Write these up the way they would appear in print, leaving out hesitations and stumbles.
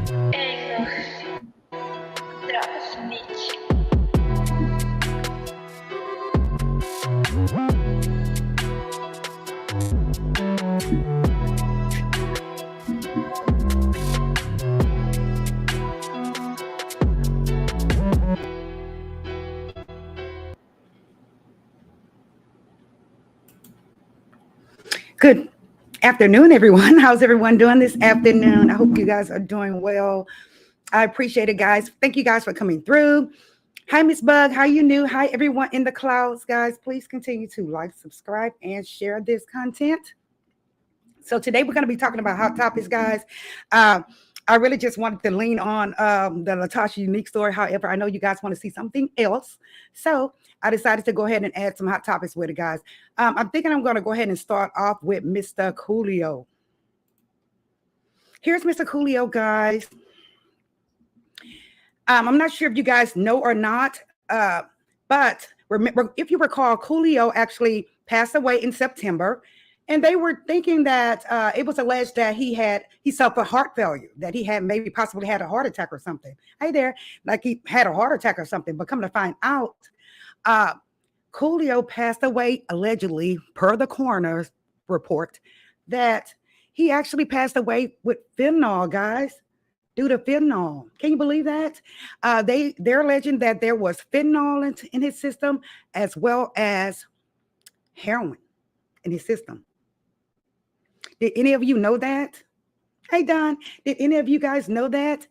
Good afternoon, everyone. How's everyone doing this afternoon? I hope you guys are doing well. I appreciate it, guys. Thank you guys for coming through. Hi, Miss Bug. How you new? Hi, everyone in the clouds, guys. Please continue to like, subscribe, and share this content. So today we're going to be talking about hot topics, guys. I really just wanted to lean on the Latasha unique story. However, I know you guys want to see something else. So I decided to go ahead and add some hot topics with it, guys. I'm thinking I'm going to go ahead and start off with Mr. Coolio. Here's Mr. Coolio, guys. I'm not sure if you guys know or not, but remember, if you recall, Coolio actually passed away in September. And they were thinking that it was alleged that he suffered heart failure, that he had maybe possibly had a heart attack or something. Hey there, like he had a heart attack or something. But come to find out, Coolio passed away allegedly, per the coroner's report, that he actually passed away with fentanyl, guys, due to fentanyl. Can you believe that? They're alleging that there was fentanyl in his system as well as heroin in his system. Did any of you know that? Hey, Don, did any of you guys know that?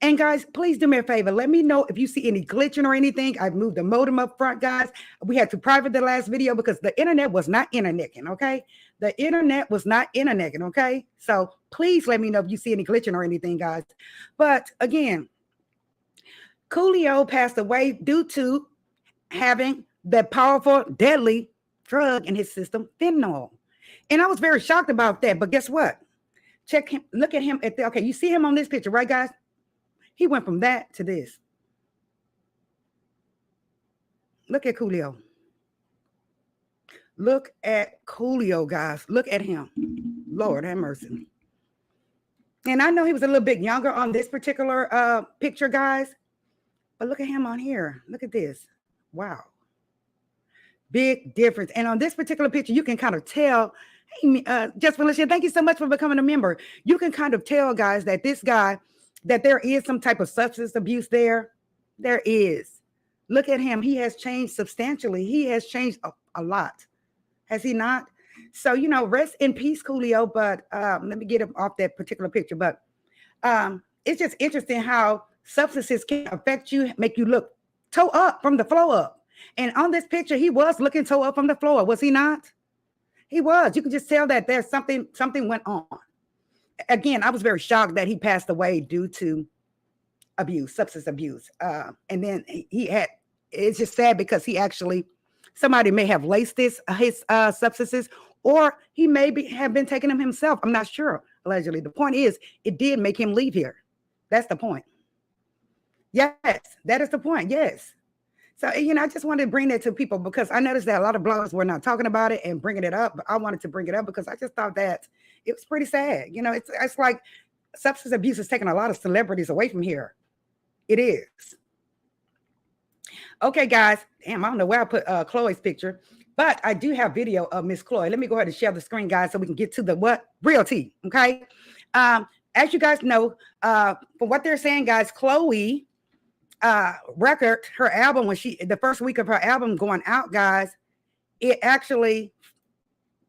And guys, please do me a favor. Let me know if you see any glitching or anything. I've moved the modem up front, guys. We had to private the last video because the internet was not internetting, okay? The internet was not internetting, okay? So please let me know if you see any glitching or anything, guys. But again, Coolio passed away due to having the powerful, deadly drug in his system, fentanyl. And I was very shocked about that. But guess what? Check him. Look at him. Okay, you see him on this picture, right, guys? He went from that to this. Look at Coolio. Look at Coolio, guys. Look at him. Lord have mercy. And I know he was a little bit younger on this particular picture, guys. But look at him on here. Look at this. Wow. Big difference. And on this particular picture, you can kind of tell. Hey, Just Felicia, thank you so much for becoming a member. You can kind of tell, guys, that this guy, that there is some type of substance abuse there. There is. Look at him. He has changed substantially. He has changed a lot. Has he not? So, you know, rest in peace, Coolio. But let me get him off that particular picture. But it's just interesting how substances can affect you, make you look toe up from the floor up. And on this picture, he was looking toe up from the floor. Was he not? He was. You can just tell that there's something went on. Again, I was very shocked that he passed away due to abuse, substance abuse. And then he had, it's just sad because he actually, somebody may have laced his substances, or he may have been taking them himself. I'm not sure, allegedly. The point is, it did make him leave here. That's the point. Yes, that is the point. Yes. So, you know, I just wanted to bring that to people because I noticed that a lot of bloggers were not talking about it and bringing it up. But I wanted to bring it up because I just thought that it was pretty sad. You know, it's like substance abuse is taking a lot of celebrities away from here. It is. Okay, guys. Damn, I don't know where I put Chloe's picture, but I do have video of Miss Chloe. Let me go ahead and share the screen, guys, so we can get to the real tea. Okay. As you guys know, from what they're saying, guys, Chloe record, her album, when the first week of her album going out, guys, it actually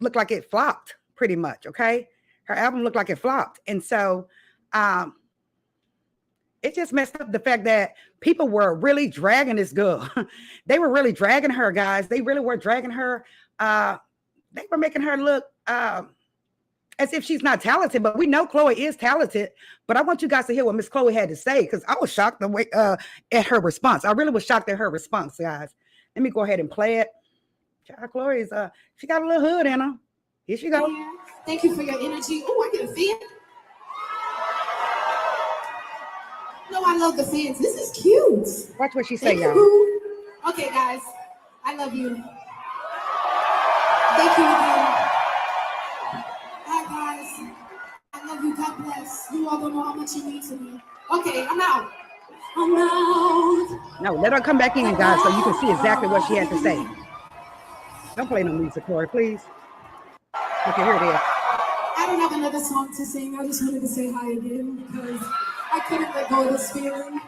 looked like it flopped pretty much. Okay. Her album looked like it flopped. And so it just messed up the fact that people were really dragging this girl. They were really dragging her, guys. They really were dragging her. They were making her look as if she's not talented, but we know Chloe is talented. But I want you guys to hear what Miss Chloe had to say, because I was shocked the way at her response. I really was shocked at her response, guys. Let me go ahead and play it. Chloe's she got a little hood in her. Here she go. Thank you for your energy. Oh, I get a fan. No, I love the fans. This is cute. Watch what she say, y'all. Okay, guys, I love you. Thank you again. Hi, guys. I love you. God bless. You are the know how much you mean to me. Okay, I'm out. I'm out. No, let her come back in, guys, so you can see exactly what she had to say. Don't play no music, Corey, please. Okay, here it is. I don't have another song to sing. I just wanted to say hi again because I couldn't let go of this feeling.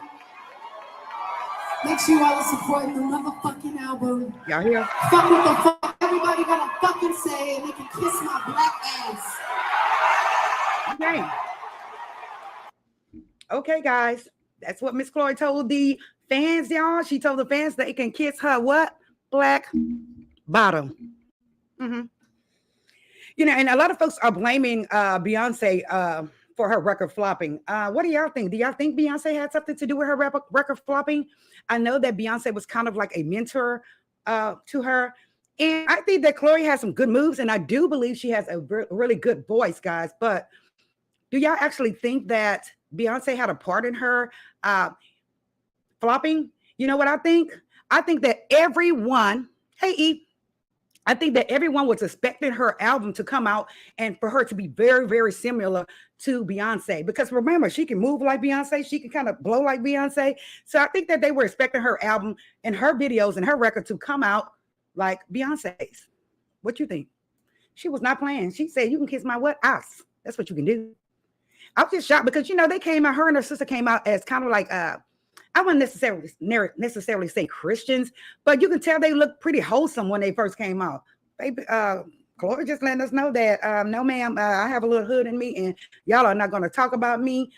Make sure you all are supporting the motherfucking album. Y'all hear? Fuck what the fuck everybody gotta fucking say, and they can kiss my black ass. Okay. Okay, guys. That's what Miss Chloe told the fans, y'all. She told the fans that they can kiss her what? Black bottom. Mm-hmm. You know, and a lot of folks are blaming Beyonce for her record flopping. What do y'all think? Do y'all think Beyonce had something to do with her record flopping? I know that Beyonce was kind of like a mentor to her. And I think that Chloe has some good moves. And I do believe she has a really good voice, guys. But do y'all actually think that Beyonce had a part in her flopping? You know what I think? I think that everyone, hey, E, I think that everyone was expecting her album to come out and for her to be very, very similar to Beyonce. Because remember, she can move like Beyonce. She can kind of blow like Beyonce. So I think that they were expecting her album and her videos and her record to come out like Beyonce's. What you think? She was not playing. She said, you can kiss my what? Ass. That's what you can do. I was just shocked because, you know, they came out, her and her sister came out as kind of like, I wouldn't necessarily say Christians, but you can tell they look pretty wholesome when they first came out. Baby, Chloe just letting us know that, no, ma'am, I have a little hood in me and y'all are not going to talk about me.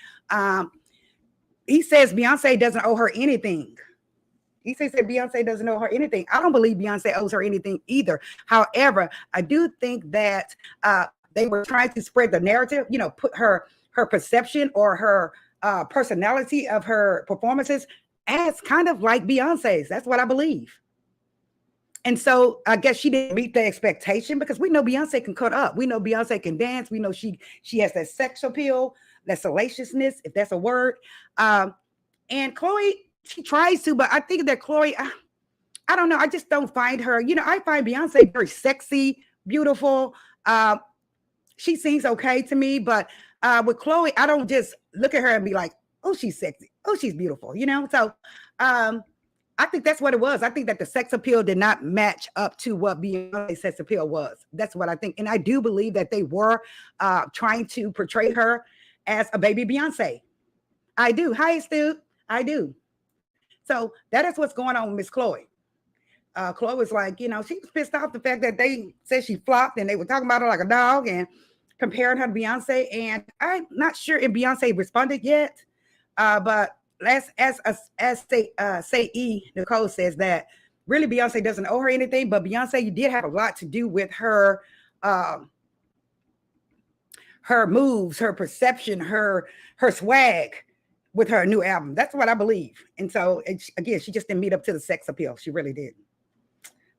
He says Beyonce doesn't owe her anything. He says that Beyonce doesn't owe her anything. I don't believe Beyonce owes her anything either. However, I do think that they were trying to spread the narrative, you know, put her perception or her personality of her performances as kind of like Beyonce's. That's what I believe. And so I guess she didn't meet the expectation because we know Beyonce can cut up. We know Beyonce can dance. We know she has that sex appeal, that salaciousness, if that's a word. And Chloe, she tries to, but I think that Chloe, I don't know. I just don't find her, you know, I find Beyonce very sexy, beautiful. She sings okay to me, but with Chloe, I don't just look at her and be like, oh, she's sexy. Oh, she's beautiful, you know? So I think that's what it was. I think that the sex appeal did not match up to what Beyonce's sex appeal was. That's what I think. And I do believe that they were trying to portray her as a baby Beyonce. I do. Hi, Stu. I do. So that is what's going on with Miss Chloe. Chloe was like, you know, she was pissed off the fact that they said she flopped and they were talking about her like a dog and comparing her to Beyonce. And I'm not sure if Beyonce responded yet. But as say E, Nicole says that really Beyonce doesn't owe her anything, but Beyonce did have a lot to do with her moves, her perception, her swag with her new album. That's what I believe. And so again, she just didn't meet up to the sex appeal. She really did.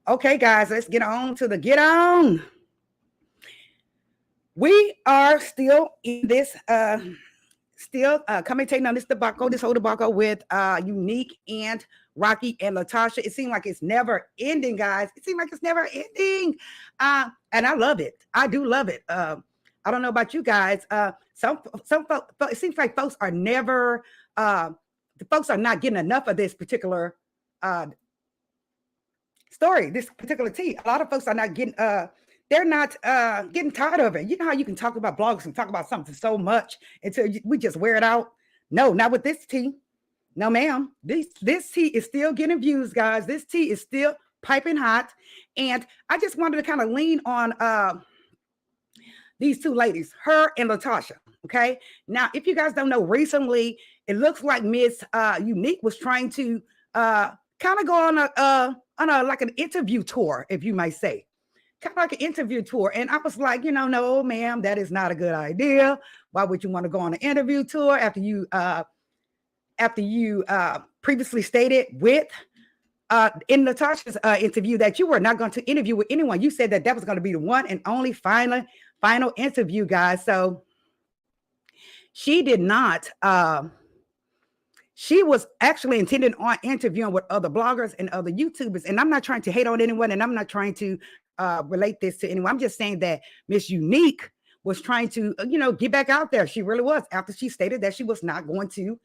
Okay, guys, let's get on to the get on. We are still in this commentating on this whole debacle with Unique and Rocky and Latasha. It seemed like it's never ending, guys. It seemed like it's never ending. And I love it. I do love it. I don't know about you guys. Some folks, it seems like folks are never, the folks are not getting enough of this particular story, this particular tea. A lot of folks are not getting, they're not getting tired of it. You know how you can talk about blogs and talk about something so much until we just wear it out? No, not with this tea. No, ma'am. This tea is still getting views, guys. This tea is still piping hot. And I just wanted to kind of lean on these two ladies, her and Latasha. Okay. Now, if you guys don't know, recently, it looks like Miss Unique was trying to kind of go on a like an interview tour, if you might say. Kind of like an interview tour. And I was like, you know, no, ma'am, that is not a good idea. Why would you want to go on an interview tour after you previously stated with in Latasha's interview that you were not going to interview with anyone? You said that was going to be the one and only final interview, guys. So she did not. She was actually intended on interviewing with other bloggers and other YouTubers. And I'm not trying to hate on anyone, and I'm not trying to relate this to anyone. I'm just saying that Miss Unique was trying to, get back out there. She really was, after she stated that she was not going to,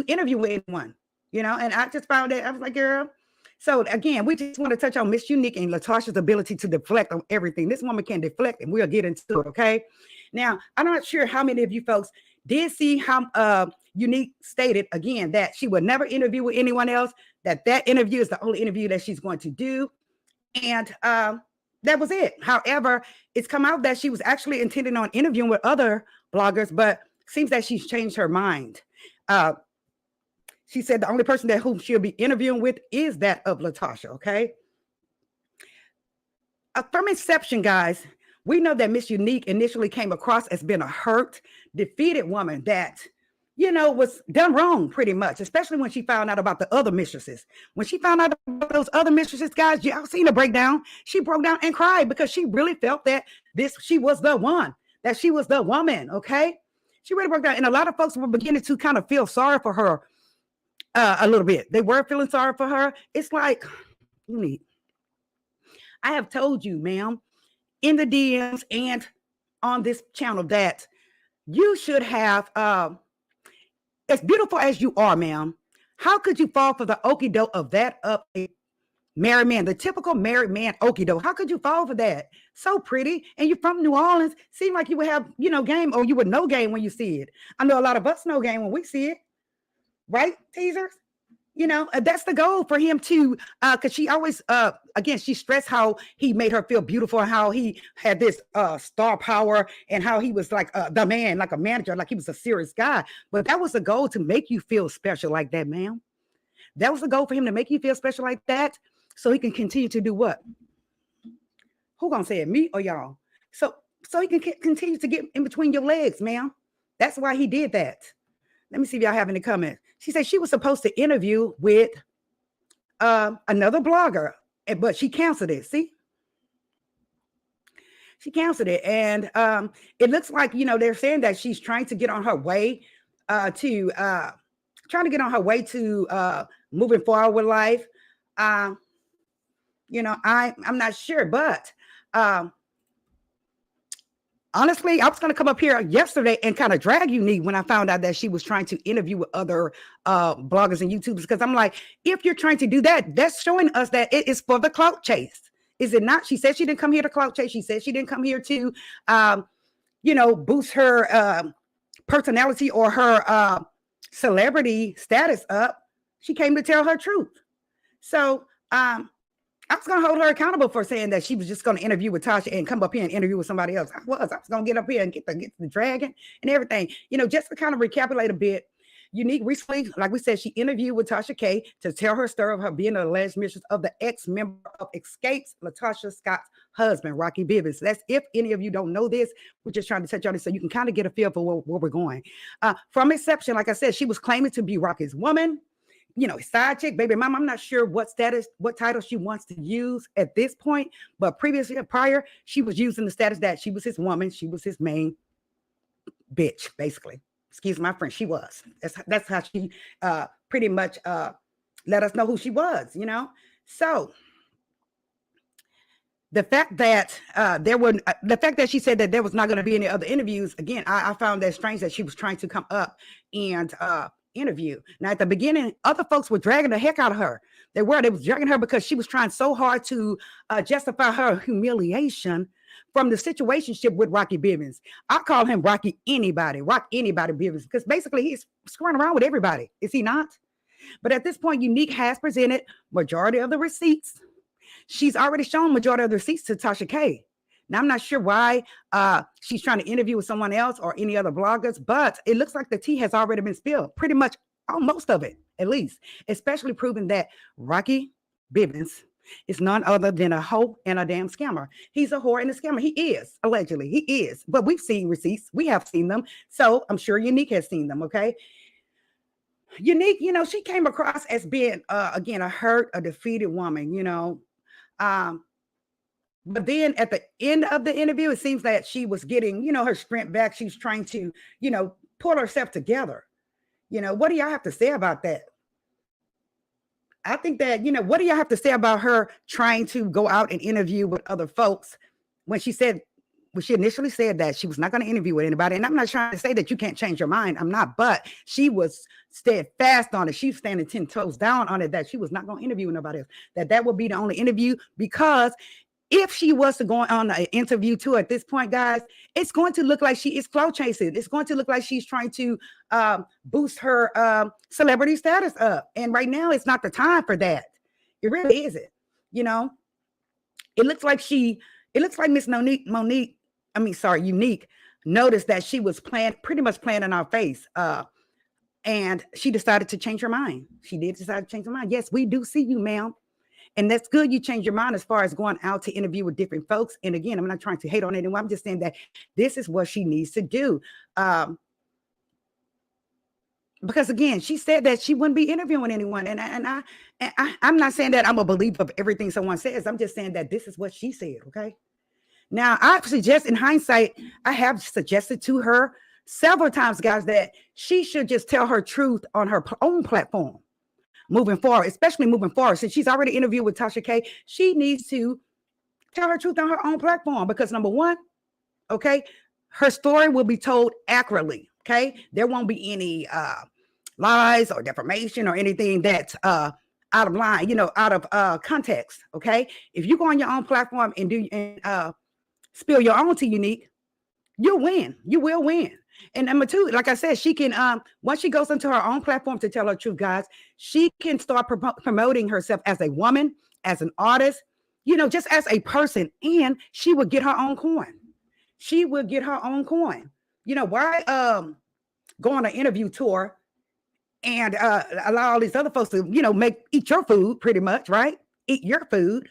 interview with anyone, and I just found it. I was like, girl. So again, we just want to touch on Miss Unique and Latasha's ability to deflect on everything. This woman can deflect, and we'll get into it, okay? Now, I'm not sure how many of you folks did see how Unique stated, again, that she would never interview with anyone else, that interview is the only interview that she's going to do. And that was it. However, it's come out that she was actually intending on interviewing with other bloggers, but seems that she's changed her mind. She said the only person whom she'll be interviewing with is that of Latasha, okay? From inception, guys, we know that Miss Unique initially came across as being a hurt, defeated woman that, was done wrong pretty much, especially when she found out about the other mistresses. When she found out about those other mistresses, guys, y'all seen her breakdown. She broke down and cried because she really felt that she was the one, that she was the woman, okay? She really broke down. And a lot of folks were beginning to kind of feel sorry for her a little bit. They were feeling sorry for her. It's like, Unique, I have told you, ma'am, in the DMs and on this channel that you should have, as beautiful as you are, ma'am, how could you fall for the okie doke of that of a married man, the typical married man okie doke? How could you fall for that? So pretty, and you're from New Orleans. Seem like you would have, game, or you would know game when you see it. I know a lot of us know game when we see it, right? Teasers, that's the goal for him to, because she always, again, she stressed how he made her feel beautiful, and how he had this star power, and how he was like the man, like a manager, like he was a serious guy. But that was the goal, to make you feel special like that, ma'am. That was the goal for him, to make you feel special like that, so he can continue to do what? Who gonna say it, me or y'all? So he can continue to get in between your legs, ma'am. That's why he did that. Let me see if y'all have any comments. She said she was supposed to interview with another blogger, but she canceled it. See? She canceled it. And it looks like, they're saying that she's trying to get on her way to moving forward with life. I'm not sure, but honestly, I was going to come up here yesterday and kind of drag Unique when I found out that she was trying to interview with other bloggers and YouTubers, because I'm like, if you're trying to do that, that's showing us that it is for the clout chase. Is it not? She said she didn't come here to clout chase. She said she didn't come here to, boost her personality or her celebrity status up. She came to tell her truth. So, I was going to hold her accountable for saying that she was just going to interview with Tasha and come up here and interview with somebody else. I was going to get up here and get the dragon and everything. Just to kind of recapitulate a bit, Unique recently, like we said, she interviewed with Tasha K to tell her story of her being an alleged mistress of the ex-member of Xscape's Latasha Scott's husband, Rocky Bivens. That's, if any of you don't know this, we're just trying to touch on this so you can kind of get a feel for where we're going. From inception, like I said, she was claiming to be Rocky's woman, side chick, baby mama. I'm not sure what title she wants to use at this point, but prior, she was using the status that she was his woman. She was his main bitch, basically. Excuse my French. She was. That's how she pretty much let us know who she was, So the fact that she said that there was not going to be any other interviews, again, I found that strange, that she was trying to come up and interview. Now, at the beginning, other folks were dragging the heck out of her. They was dragging her because she was trying so hard to justify her humiliation from the situationship with Rocky Bivens. I call him Rock anybody Bivens, because basically he's screwing around with everybody. Is he not? But at this point, Unique has presented majority of the receipts. She's already shown majority of the receipts to Tasha K. Now, I'm not sure why she's trying to interview with someone else or any other bloggers, but it looks like the tea has already been spilled, pretty much most of it, at least, especially proving that Rocky Bivens is none other than a hoe and a damn scammer. He's a whore and a scammer. He is, allegedly. He is. But we've seen receipts. We have seen them. So I'm sure Unique has seen them, okay? Unique, she came across as being, again, a hurt, a defeated woman, but then at the end of the interview, it seems that she was getting, her strength back. She's trying to, pull herself together. What do y'all have to say about that? I think that, what do y'all have to say about her trying to go out and interview with other folks when she initially said that she was not going to interview with anybody, and I'm not trying to say that you can't change your mind. I'm not, but she was steadfast on it. She was standing 10 toes down on it, that she was not going to interview with nobody else, that would be the only interview, because if she was to go on an interview tour at this point, guys, it's going to look like she is clout chasing. It's going to look like she's trying to boost her celebrity status up. And right now, it's not the time for that. It really isn't. You know, it looks like Miss Unique noticed that she was pretty much playing in our face. And she decided to change her mind. She did decide to change her mind. Yes, we do see you, ma'am. And that's good. You change your mind as far as going out to interview with different folks. And again, I'm not trying to hate on anyone. I'm just saying that this is what she needs to do. Because again, she said that she wouldn't be interviewing anyone. And I'm not saying that I'm a believer of everything someone says. I'm just saying that this is what she said. Okay. Now, I suggest, in hindsight, I have suggested to her several times, guys, that she should just tell her truth on her own platform. Moving forward, especially moving forward, since she's already interviewed with Tasha K, she needs to tell her truth on her own platform, because number one, okay, her story will be told accurately. Okay, there won't be any lies or defamation or anything that's out of line, out of context. Okay, if you go on your own platform and spill your own tea, Unique, you'll win. You will win. And number two, like I said, she can, once she goes into her own platform to tell her truth, guys, she can start promoting herself as a woman, as an artist, just as a person, and she will get her own coin. She will get her own coin. Why go on an interview tour and allow all these other folks to, eat your food, pretty much, right? Eat your food.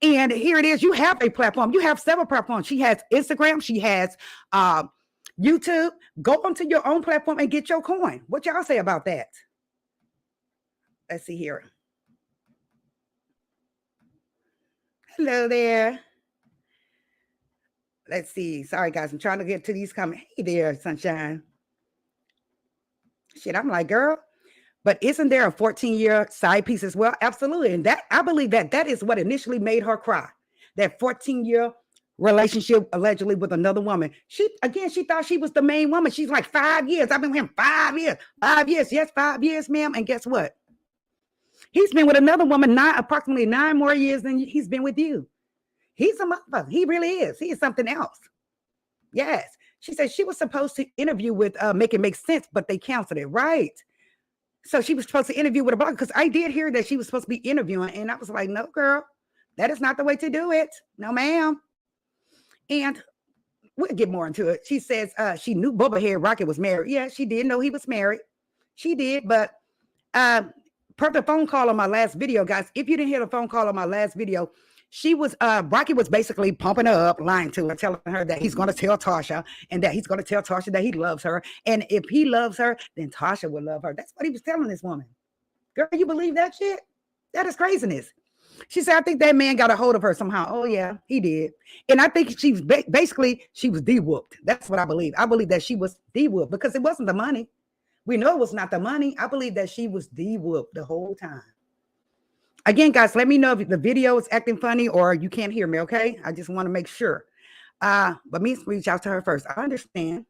And here it is. You have a platform. You have several platforms. She has Instagram. She has YouTube. Go onto your own platform and get your coin. What y'all say about that? Let's see here. Hello there. Let's see. Sorry, guys. I'm trying to get to these comments. Hey there, Sunshine. Shit, I'm like, girl, but isn't there a 14-year side piece as well? Absolutely. And that, I believe that is what initially made her cry. That 14-year relationship allegedly with another woman. She thought she was the main woman. She's like, 5 years. I've been with him 5 years. 5 years. Yes, 5 years, ma'am. And guess what? He's been with another woman approximately 9 more years than he's been with you. He's a motherfucker. He really is. He is something else. Yes. She said she was supposed to interview with Make It Make Sense, but they canceled it. Right. So she was supposed to interview with a blogger, because I did hear that she was supposed to be interviewing. And I was like, no, girl, that is not the way to do it. No, ma'am. And we'll get more into it. She says she knew Bubba Head Rocky was married. Yeah, she did know he was married. She did. But per the phone call on my last video, guys, if you didn't hear the phone call on my last video, Rocky was basically pumping her up, lying to her, telling her that he's going to tell Tasha, and that he's going to tell Tasha that he loves her. And if he loves her, then Tasha will love her. That's what he was telling this woman. Girl, you believe that shit? That is craziness. She said, I think that man got a hold of her somehow. Oh, yeah, he did. And I think she was de-whooped. That's what I believe. I believe that she was de-whooped, because it wasn't the money. We know it was not the money. I believe that she was de-whooped the whole time. Again, guys, let me know if the video is acting funny or you can't hear me, okay? I just want to make sure. But me reach out to her first. I understand.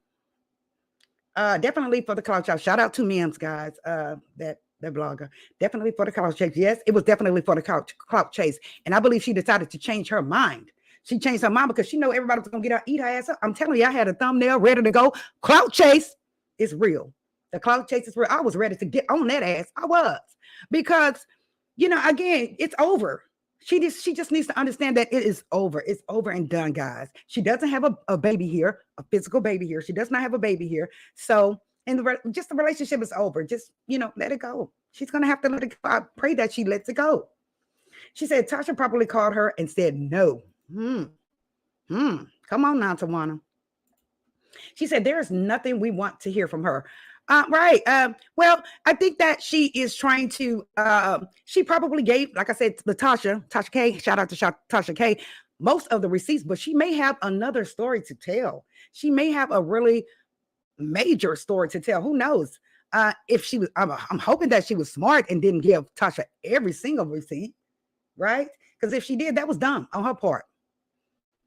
Definitely for the clout chase. Shout out to Mims, guys, that blogger. Definitely for the clout chase. Yes, it was definitely for the clout chase. And I believe she decided to change her mind. She changed her mind because she know everybody was going to eat her ass up. I'm telling you, I had a thumbnail ready to go. Clout chase is real. The clout chase is real. I was ready to get on that ass. I was. Because again, it's over. She just needs to understand that it is over. It's over and done, guys. She doesn't have a baby here, a physical baby here. She does not have a baby here. So, the relationship is over. Just, let it go. She's going to have to let it go. I pray that she lets it go. She said Tasha probably called her and said no. Come on now, Tawana. She said there is nothing we want to hear from her. Right. Well, I think that she is trying to, she probably gave, like I said, Tasha K, shout out to Tasha K, most of the receipts, but she may have another story to tell. She may have a really major story to tell. Who knows? If she was, I'm hoping that she was smart and didn't give Tasha every single receipt, right? Because if she did, that was dumb on her part.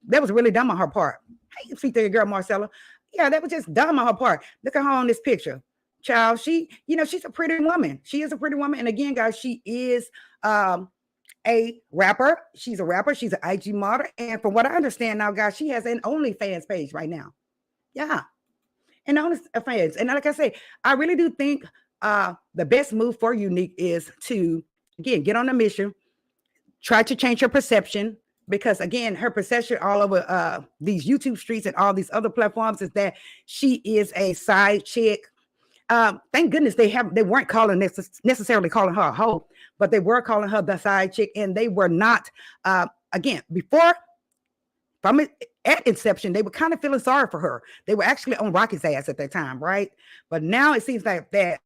That was really dumb on her part. Hey, you see the girl Marcella. Yeah, that was just dumb on her part. Look at her on this picture. Child, she, she's a pretty woman. She is a pretty woman. And again, guys, she is a rapper. She's a rapper. She's an IG model. And from what I understand now, guys, she has an OnlyFans page right now. Yeah. And OnlyFans. And like I say, I really do think the best move for Unique is to, again, get on a mission, try to change her perception. Because again, her perception all over these YouTube streets and all these other platforms is that she is a side chick. Thank goodness they weren't necessarily calling her a hoe, but they were calling her the side chick, and they were not. Again, at inception, they were kind of feeling sorry for her. They were actually on Rocky's ass at that time, right? But now it seems like that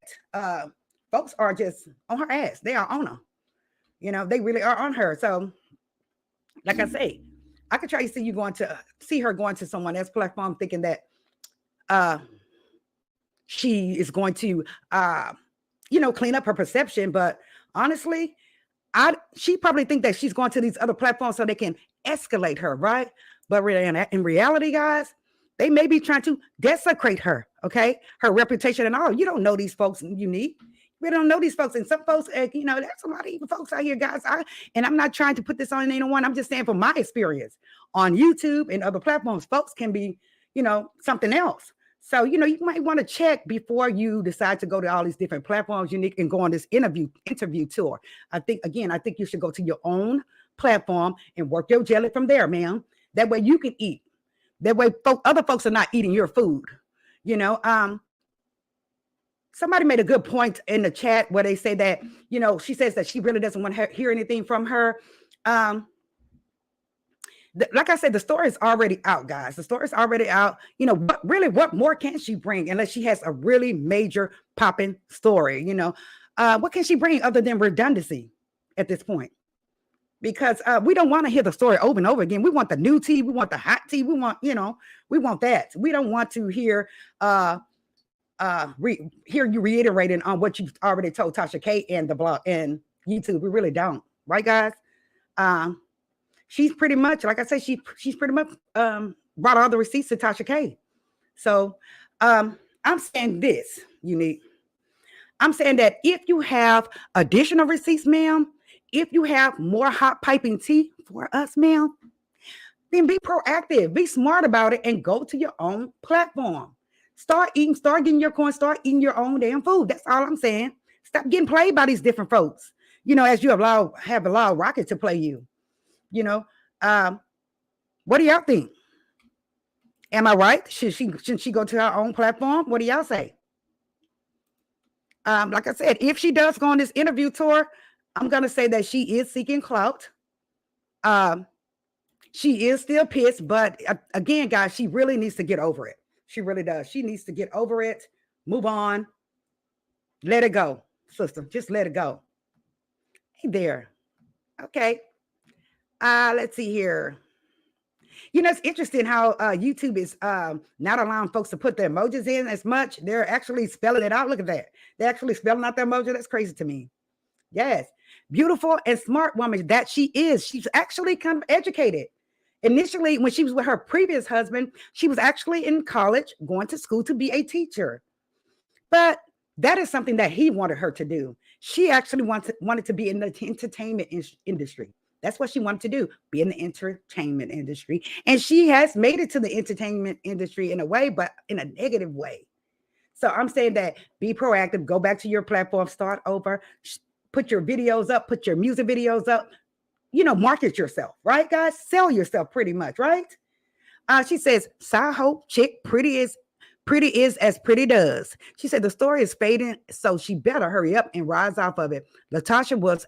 folks are just on her ass. They are on her. They really are on her. So. Like I say, I could try to see her going to someone else's platform thinking that she is going to, clean up her perception. But honestly, she probably think that she's going to these other platforms so they can escalate her, right? But in reality, guys, they may be trying to desecrate her, okay? Her reputation and all. You don't know these folks Unique. We don't know these folks. And some folks, there's a lot of evil folks out here, guys. And I'm not trying to put this on anyone. I'm just saying from my experience on YouTube and other platforms, folks can be, something else. So, you might want to check before you decide to go to all these different platforms, Unique, and go on this interview tour. I think you should go to your own platform and work your jelly from there, ma'am. That way you can eat. That way other folks are not eating your food, Somebody made a good point in the chat where they say that, she says that she really doesn't want to hear anything from her. Like I said, the story is already out, guys. The story is already out. What more can she bring unless she has a really major popping story? What can she bring other than redundancy at this point? Because we don't want to hear the story over and over again. We want the new tea. We want the hot tea. We want that. We don't want to hear hear you reiterating on what you've already told Tasha K and the blog and YouTube. We really don't, right, guys? She's pretty much, like I said, she's pretty much brought all the receipts to Tasha K. So I'm saying this, Unique. I'm saying that if you have additional receipts, ma'am, if you have more hot piping tea for us, ma'am, then be proactive, be smart about it, and go to your own platform. Start getting your coin, start eating your own damn food. That's all I'm saying. Stop getting played by these different folks. As you have allowed Rocket to play you. What do y'all think? Am I right? Should she go to her own platform? What do y'all say? Like I said, if she does go on this interview tour, I'm gonna say that she is seeking clout. She is still pissed, but again, guys, she really needs to get over it. She really does. She needs to get over it, move on, let it go, sister. Just let it go. Hey there. Okay. Let's see here. It's interesting how YouTube is not allowing folks to put their emojis in as much. They're actually spelling it out. Look at that. They're actually spelling out their emoji. That's crazy to me. Yes. Beautiful and smart woman that she is. She's actually kind of educated. Initially, when she was with her previous husband, she was actually in college, going to school to be a teacher. But that is something that he wanted her to do. She actually wanted to be in the entertainment industry. That's what she wanted to do, be in the entertainment industry. And she has made it to the entertainment industry in a way, but in a negative way. So I'm saying that be proactive, go back to your platform, start over, put your videos up, put your music videos up. Market yourself, right, guys? Sell yourself pretty much, right? She says, side hoe chick, pretty is as pretty does. She said the story is fading, so she better hurry up and rise off of it. Latasha was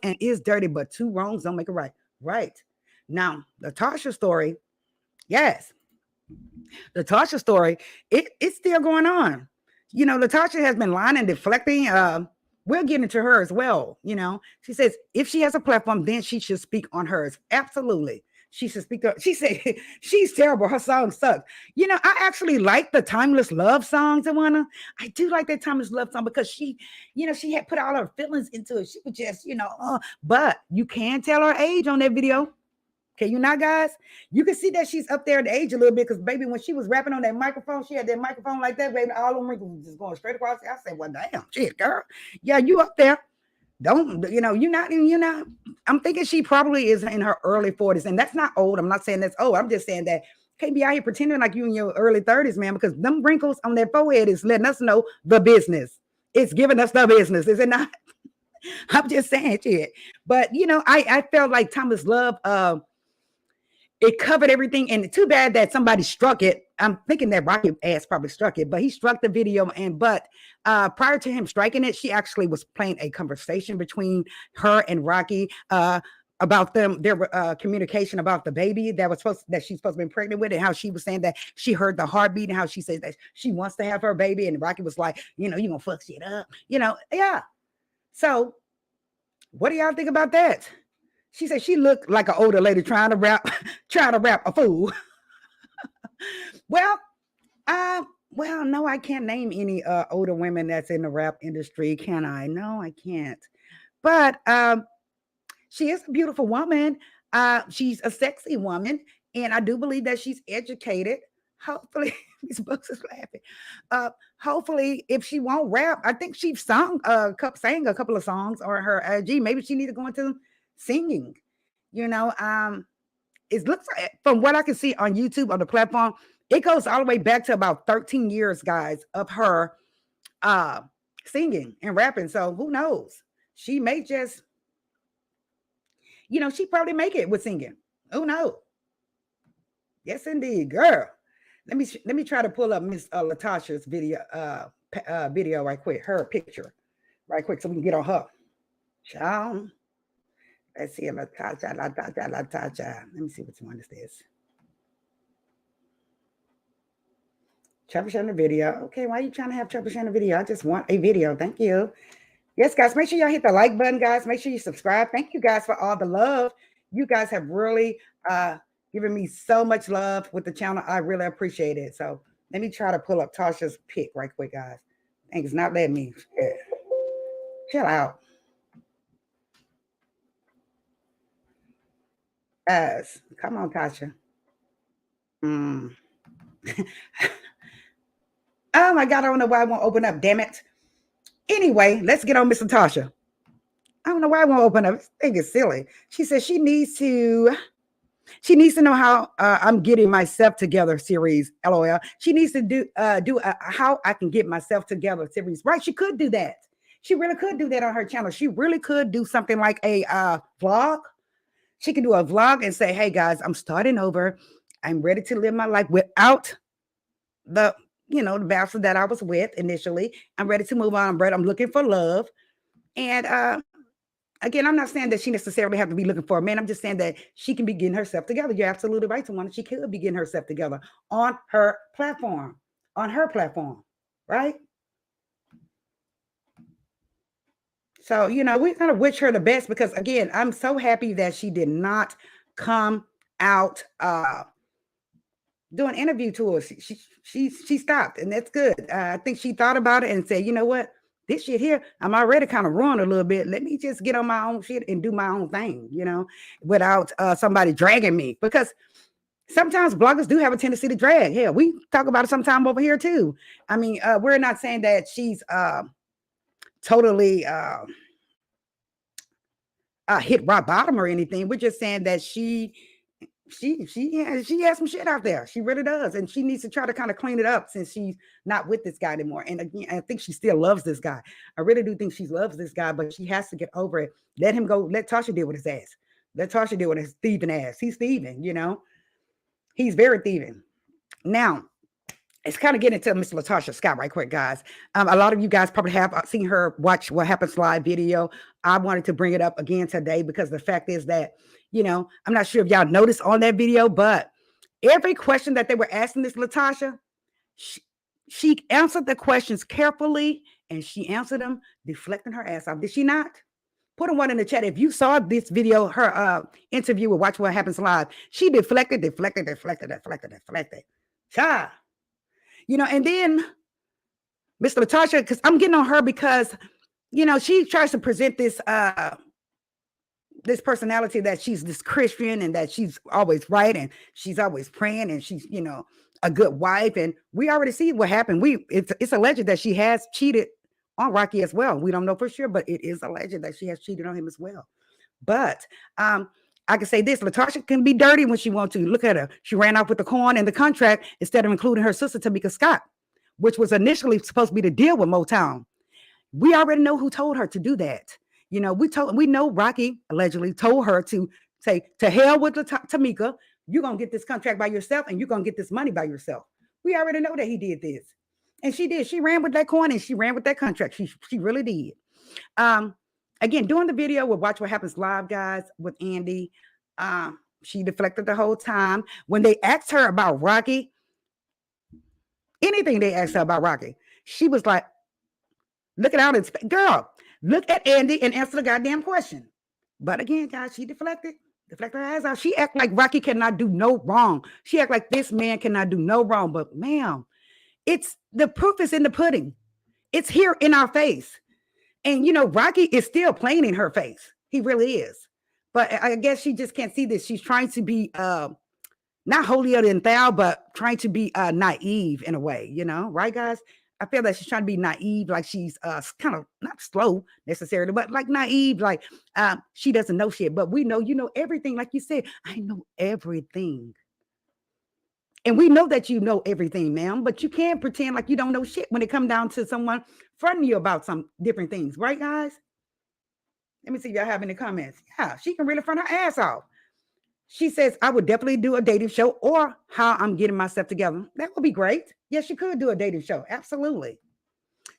and is dirty, but two wrongs don't make a right. Right. Now, Latasha's story, yes. Latasha's story, it's still going on. Latasha has been lying and deflecting. We'll get into her as well. She says if she has a platform, then she should speak on hers. Absolutely. She should speak to her. She said she's terrible. Her song sucks. I actually like the Timeless Love songs, I do like that Timeless Love song because she had put all her feelings into it. She was just, but you can tell her age on that video. Can you not, guys? You can see that she's up there in age a little bit because, baby, when she was rapping on that microphone, she had that microphone like that, baby. All them wrinkles just going straight across. I said, well, damn, shit, girl. Yeah, you up there. Don't, you're not. I'm thinking she probably is in her early 40s. And that's not old. I'm not saying that's old. I'm just saying that can't be out here pretending like you in your early 30s, man, because them wrinkles on their forehead is letting us know the business. It's giving us the business, is it not? I'm just saying shit. But, I felt like Thomas Love, it covered everything, and too bad that somebody struck it. I'm thinking that Rocky ass probably struck it, but he struck the video. But prior to him striking it, she actually was playing a conversation between her and Rocky about their communication about the baby that she's supposed to be pregnant with, and how she was saying that she heard the heartbeat, and how she says that she wants to have her baby, and Rocky was like, you gonna fuck shit up, yeah. So, what do y'all think about that? She said she looked like an older lady trying to rap a fool. Well, no, I can't name any older women that's in the rap industry, can I? No, I can't. But she is a beautiful woman. She's a sexy woman, and I do believe that she's educated. Hopefully, Miss Books is laughing. Hopefully, if she won't rap, I think she sang a couple of songs on her IG. Maybe she needs to go into singing. It looks like, from what I can see on YouTube on the platform, it goes all the way back to about 13 years, guys, of her singing and rapping. So who knows? She may just, she probably make it with singing. Who knows? Yes, indeed, girl. Let me try to pull up Miss Latasha's video right quick, her picture right quick, so we can get on her. Child. Let's see, Latocha. Let me see which one is this. Troubleshooting video. Okay, why are you trying to have troubleshooting video? I just want a video. Thank you. Yes, guys, make sure y'all hit the like button, guys. Make sure you subscribe. Thank you, guys, for all the love. You guys have really given me so much love with the channel. I really appreciate it. So let me try to pull up Tasha's pic right quick, guys. Thank you. It's not letting me. Chill out. Guys, come on, Tasha. Oh my God, I don't know why I won't open up, damn it. Anyway, let's get on Miss Latasha. I don't know why I won't open up. This thing is silly. She says she needs to know how I'm getting myself together series, LOL. She needs to do a how I can get myself together series. Right, she could do that. She really could do that on her channel. She really could do something like a vlog. She can do a vlog and say, hey, guys, I'm starting over. I'm ready to live my life without the bastard that I was with initially. I'm ready to move on. I'm looking for love. And again, I'm not saying that she necessarily have to be looking for a man. I'm just saying that she can be getting herself together. You're absolutely right, Tawana. She could be getting herself together on her platform. Right? So, we're going to wish her the best because, again, I'm so happy that she did not come out doing interview tours. She stopped, and that's good. I think she thought about it and said, you know what? This shit here, I'm already kind of ruined a little bit. Let me just get on my own shit and do my own thing, without somebody dragging me. Because sometimes bloggers do have a tendency to drag. Hell, we talk about it sometime over here too. I mean, we're not saying that she's totally hit rock bottom or anything. We're just saying that she has some shit out there. She really does, and she needs to try to kind of clean it up since she's not with this guy anymore. And again, I think she still loves this guy. I really do think she loves this guy, but she has to get over it. Let him go. Let Tasha deal with his ass. Let Tasha deal with his thieving ass. He's thieving, He's very thieving. Now, it's kind of getting into Miss Latasha Scott right quick, guys. A lot of you guys probably have seen her watch What Happens Live video. I wanted to bring it up again today because the fact is that, I'm not sure if y'all noticed on that video, but every question that they were asking this Latasha, she answered the questions carefully and she answered them deflecting her ass off. Did she not? Put a one in the chat. If you saw this video, her interview with Watch What Happens Live, she deflected. Cha. And then Miss Latasha, because I'm getting on her because, she tries to present this this personality that she's this Christian and that she's always right and she's always praying and she's, a good wife. And we already see what happened. It's alleged that she has cheated on Rocky as well. We don't know for sure, but it is alleged that she has cheated on him as well. But I can say this: Latasha can be dirty when she wants to. Look at her; she ran off with the coin and the contract instead of including her sister Tamika Scott, which was initially supposed to be the deal with Motown. We already know who told her to do that. We know Rocky allegedly told her to say, to hell with Tamika. You're gonna get this contract by yourself, and you're gonna get this money by yourself. We already know that he did this, and she did. She ran with that coin and she ran with that contract. She really did. Again, during the video, we'll watch what happens live, guys, with Andy. She deflected the whole time. When they asked her about Rocky, anything they asked her about Rocky, she was like, looking out and girl, look at Andy and answer the goddamn question. But again, guys, she deflected her ass out. She act like Rocky cannot do no wrong. She act like this man cannot do no wrong. But ma'am, it's the proof is in the pudding. It's here in our face. And, Rocky is still playing in her face. He really is. But I guess she just can't see this. She's trying to be not holier than thou, but trying to be naive in a way, right, guys? I feel that she's trying to be naive, like she's kind of not slow necessarily, but like naive, like she doesn't know shit. But we know, everything. Like you said, I know everything. And we know that you know everything, ma'am, but you can't pretend like you don't know shit when it comes down to someone fronting you about some different things, right, guys? Let me see if y'all have any comments. Yeah, she can really front her ass off. She says, I would definitely do a dating show or how I'm getting myself together. That would be great. Yes, you could do a dating show. Absolutely.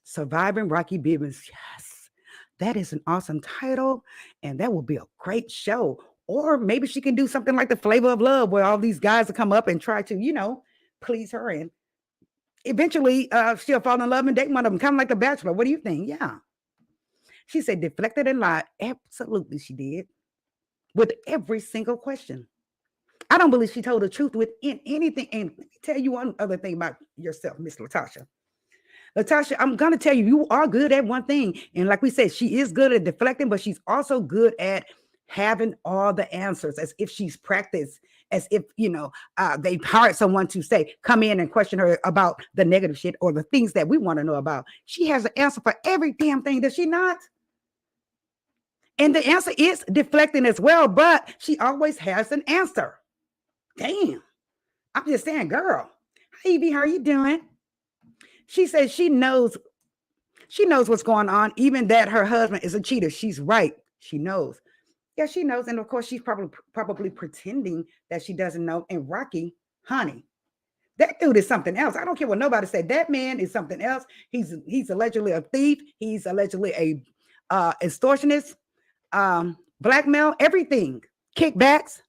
Surviving Rocky Bibbins. Yes, that is an awesome title. And that will be a great show. Or maybe she can do something like The Flavor of Love, where all these guys will come up and try to, please her. And eventually she'll fall in love and date one of them, kind of like The Bachelor. What do you think? Yeah. She said deflected and lied. Absolutely, she did. With every single question. I don't believe she told the truth within anything. And let me tell you one other thing about yourself, Miss Latasha. Latasha, I'm going to tell you, you are good at one thing. And like we said, she is good at deflecting, but she's also good at having all the answers, as if she's practiced, as if, they hired someone to say, come in and question her about the negative shit or the things that we want to know about. She has an answer for every damn thing, does she not? And the answer is deflecting as well, but she always has an answer. Damn. I'm just saying, girl. Hi, Evie, how are you doing? She says she knows what's going on, even that her husband is a cheater. She's right. She knows. Yeah, she knows. And of course, she's probably pretending that she doesn't know. And Rocky, honey, that dude is something else. I don't care what nobody say. That man is something else. He's allegedly a thief. He's allegedly a extortionist, blackmail, everything, kickbacks.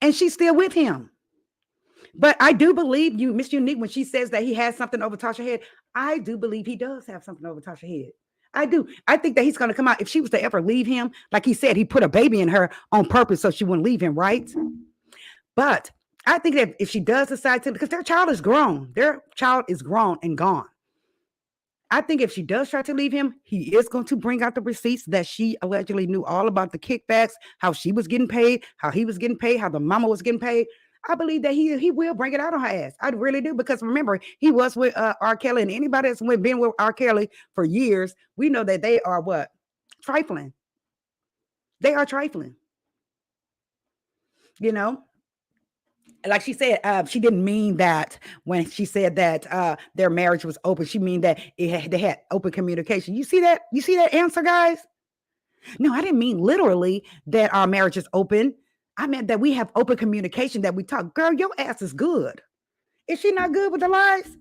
And she's still with him. But I do believe you, Miss Unique, when she says that he has something over Tasha's head, I do believe he does have something over Tasha's head. I do. I think that he's going to come out. If she was to ever leave him, like he said, he put a baby in her on purpose so she wouldn't leave him, right? But I think that if she does decide to, because their child is grown and gone. I think if she does try to leave him, he is going to bring out the receipts that she allegedly knew all about the kickbacks, how she was getting paid, how he was getting paid, how the mama was getting paid. I believe that he will bring it out on her ass. I really do, because remember, he was with R. Kelly, and anybody that's been with R. Kelly for years, we know that they are what? Trifling. They are trifling. Like she said, she didn't mean that when she said that their marriage was open. She mean that they had open communication. You see that? You see that answer, guys? No, I didn't mean literally that our marriage is open. I meant that we have open communication, that we talk. Girl, your ass is good. Is she not good with the lies?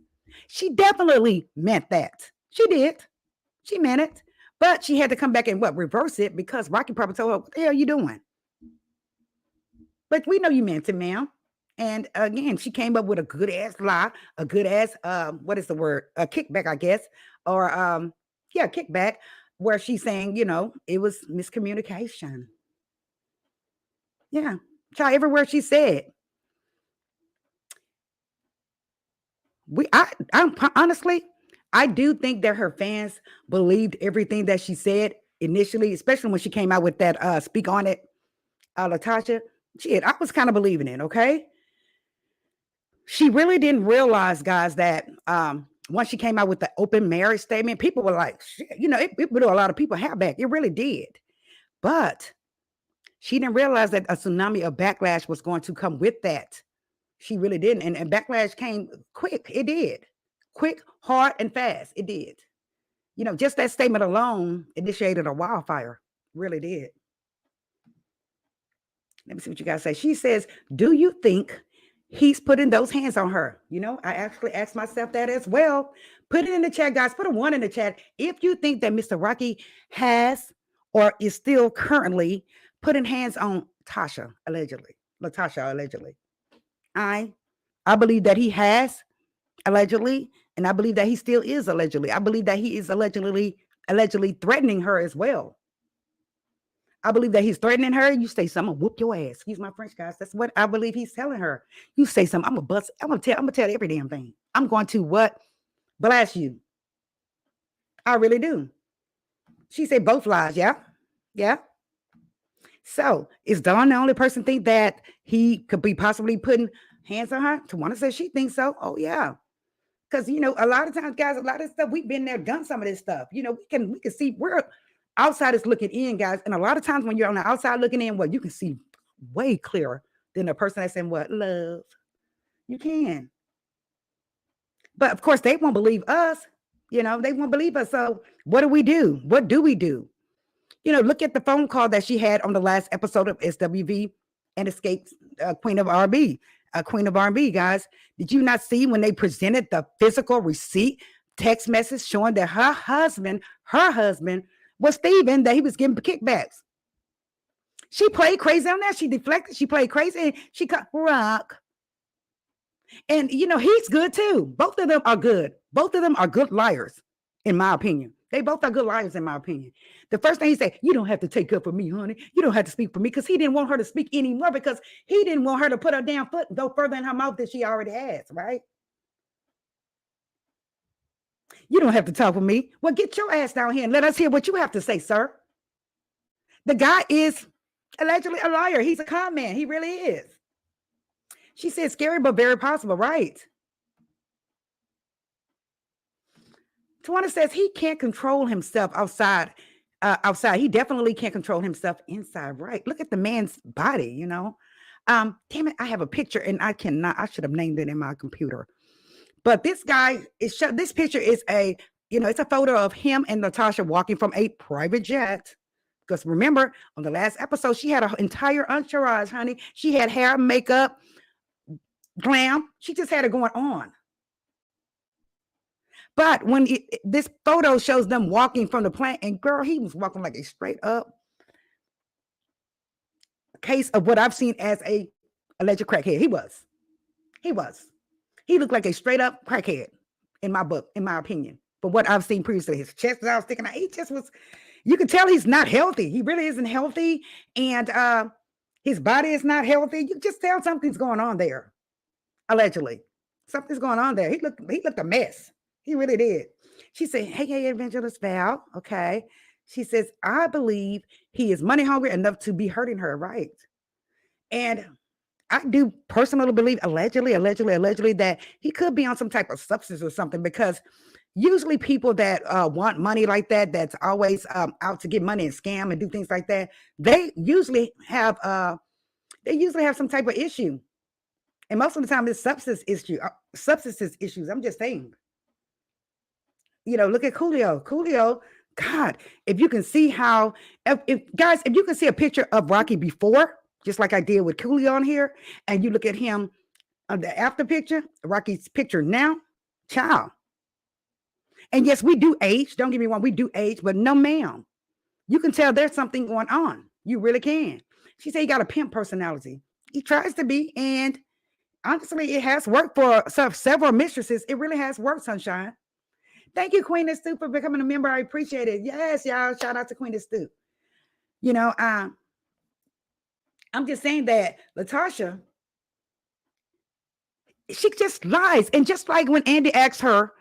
She definitely meant that. She did. She meant it. But she had to come back and reverse it, because Rocky probably told her, what the hell are you doing? But we know you meant it, ma'am. And again, she came up with a good ass lie, a good ass, what is the word? A kickback, I guess. Or, kickback, where she's saying, it was miscommunication. Yeah. Try everywhere she said. I'm honestly, I do think that her fans believed everything that she said initially, especially when she came out with that Speak On It, Latasha. Shit, I was kind of believing it, okay? She really didn't realize, guys, that once she came out with the open marriage statement, people were like, shit, it blew a lot of people hair back. It really did. But she didn't realize that a tsunami of backlash was going to come with that. She really didn't. And backlash came quick. It did. Quick, hard, and fast. It did. Just that statement alone initiated a wildfire. Really did. Let me see what you guys say. She says, do you think he's putting those hands on her? I actually asked myself that as well. Put it in the chat, guys. Put a 1 in the chat if you think that Mr. Rocky has or is still currently putting hands on Latasha, allegedly. I believe that he has, allegedly, and I believe that he still is allegedly. I believe that he is allegedly threatening her as well. I believe that he's threatening her. You say something, I'm gonna whoop your ass. Excuse my French, guys. That's what I believe he's telling her. You say something, I'm gonna bust. I'm gonna tell every damn thing. I'm going to what? Blast you. I really do. She said both lies. Yeah. So is Dawn the only person think that he could be possibly putting hands on her? Tawana says she thinks so. Oh yeah. Because a lot of times, guys, a lot of stuff we've been there, done some of this stuff. We can see we're outsiders looking in, guys. And a lot of times when you're on the outside looking in, you can see way clearer than the person that's in love. You can. But of course, they won't believe us. They won't believe us. So what do we do? What do we do? Look at the phone call that she had on the last episode of SWV and Xscape, Queen of R&B. Queen of R&B, guys. Did you not see when they presented the physical receipt text message showing that her husband was Steven, that he was giving kickbacks? She played crazy on that. She deflected. She played crazy. And she cut Rock. And, he's good too. Both of them are good. Both of them are good liars, in my opinion. They both are good liars, in my opinion. The first thing he said, you don't have to take up for me, honey. You don't have to speak for me, because he didn't want her to speak anymore, because he didn't want her to put her damn foot and go further in her mouth than she already has, right? You don't have to talk with me. Well, get your ass down here and let us hear what you have to say, sir. The guy is allegedly a liar. He's a con man. He really is. She said scary, but very possible, right? Tawana says he can't control himself outside. He definitely can't control himself inside, right? Look at the man's body, Damn it, I have a picture and I should have named it in my computer. But this guy this picture is it's a photo of him and Latasha walking from a private jet. Because remember, on the last episode, she had an entire entourage, honey. She had hair, makeup, glam. She just had it going on. But when this photo shows them walking from the plane, and girl, he was walking like a straight up case of what I've seen as a alleged crackhead. He looked like a straight up crackhead in my book, in my opinion. But what I've seen previously, his chest was out sticking out. He just was, you can tell he's not healthy. He really isn't healthy. And his body is not healthy. You just tell something's going on there. Allegedly. Something's going on there. He looked a mess. He really did. She said, hey, Evangelist Val. Okay. She says, I believe he is money hungry enough to be hurting her, right? And I do personally believe, allegedly, that he could be on some type of substance or something, because usually people that want money like that, that's always out to get money and scam and do things like that, they usually have some type of issue. And most of the time it's substance issues. I'm just saying. Look at Coolio. God, if you can see how, if you can see a picture of Rocky before, just like I did with Coolio on here, and you look at him on the after picture, Rocky's picture now, child. And yes, we do age. Don't get me wrong, we do age, but no, ma'am. You can tell there's something going on. You really can. She said he got a pimp personality. He tries to be, and honestly, it has worked for several mistresses. It really has worked, sunshine. Thank you, Queen of Stu, for becoming a member. I appreciate it. Yes, y'all. Shout out to Queen of Stu. I'm just saying that Latasha, she just lies. And just like when Andy asked her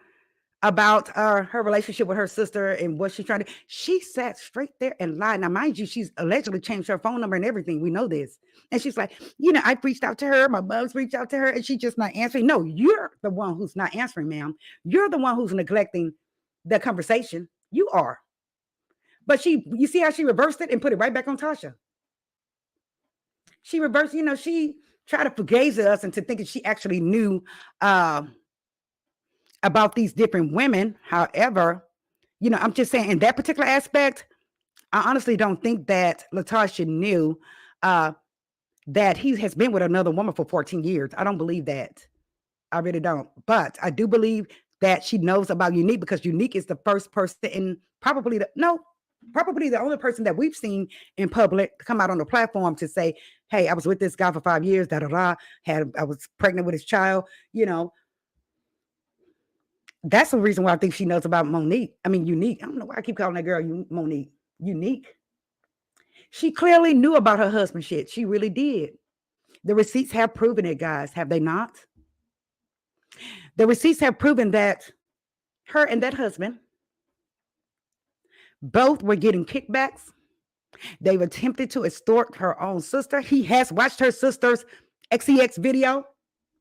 about her relationship with her sister and what she's trying to. She sat straight there and lied. Now, mind you, she's allegedly changed her phone number and everything. We know this. And she's like, I reached out to her. My mom's reached out to her, and she's just not answering. No, you're the one who's not answering, ma'am. You're the one who's neglecting the conversation. You are. But you see how she reversed it and put it right back on Tasha. She reversed, she tried to fugaze us into thinking she actually knew about these different women. However, I'm just saying in that particular aspect, I honestly don't think that Latasha knew that he has been with another woman for 14 years. I don't believe that. I really don't. But I do believe that she knows about Unique, because Unique is the first person and probably the only person that we've seen in public to come out on the platform to say, hey, I was with this guy for 5 years, I was pregnant with his child, That's the reason why I think she knows about Unique. I don't know why I keep calling that girl Monique. Unique. She clearly knew about her husband shit. She really did. The receipts have proven it, guys. Have they not? The receipts have proven that her and that husband both were getting kickbacks. They've attempted to extort her own sister. He has watched her sister's XEX video.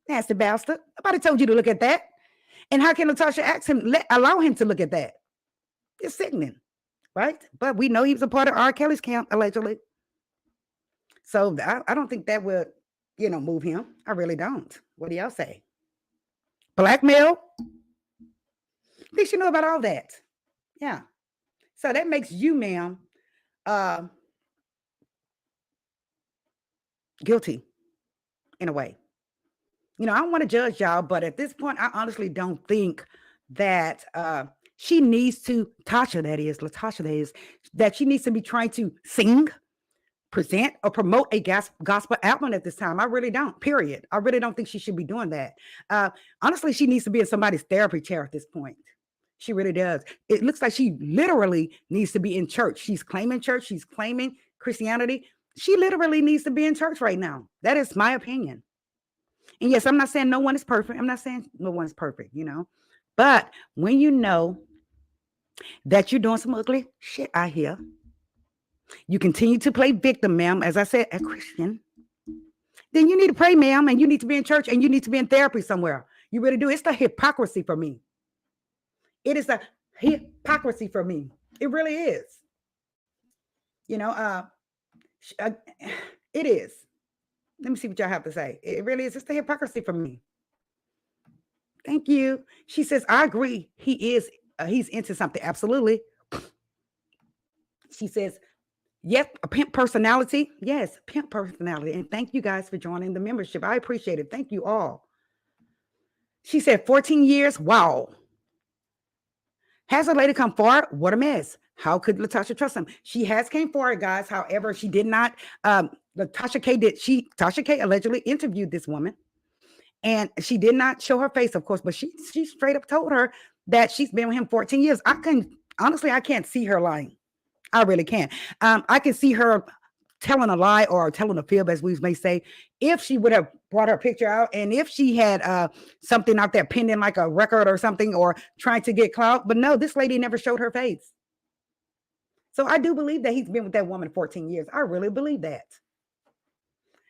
Nasty bastard. Nobody told you to look at that. And how can Latasha allow him to look at that? It's sickening, right? But we know he was a part of R. Kelly's camp, allegedly. So I don't think that would, move him. I really don't. What do y'all say? Blackmail? I think she knew about all that. Yeah. So that makes you, ma'am, guilty in a way. I don't want to judge y'all, but at this point, I honestly don't think that she needs to, Latasha that is, that she needs to be trying to sing, present, or promote a gospel album at this time. I really don't, period. I really don't think she should be doing that. Honestly, she needs to be in somebody's therapy chair at this point. She really does. It looks like she literally needs to be in church. She's claiming church. She's claiming Christianity. She literally needs to be in church right now. That is my opinion. And yes, I'm not saying no one is perfect. I'm not saying no one is perfect, But when you know that you're doing some ugly shit out here, you continue to play victim, ma'am, as I said, a Christian, then you need to pray, ma'am, and you need to be in church, and you need to be in therapy somewhere. You really do. It's the hypocrisy for me. It is a hypocrisy for me. It really is. It is. Let me see what y'all have to say. It really is. It's the hypocrisy for me. Thank you. She says, I agree. He's into something. Absolutely. She says, yes, a pimp personality. Yes, pimp personality. And thank you guys for joining the membership. I appreciate it. Thank you all. She said 14 years. Wow. Has a lady come forward? What a mess. How could Latasha trust him? She has came forward, guys. However, she did not. Tasha K allegedly interviewed this woman, and she did not show her face, of course, but she straight up told her that she's been with him 14 years. I can't see her lying. I really can't. I can see her telling a lie or telling a fib, as we may say, if she would have brought her picture out and if she had something out there pending, like a record or something, or trying to get clout. But no, this lady never showed her face. So I do believe that he's been with that woman 14 years. I really believe that.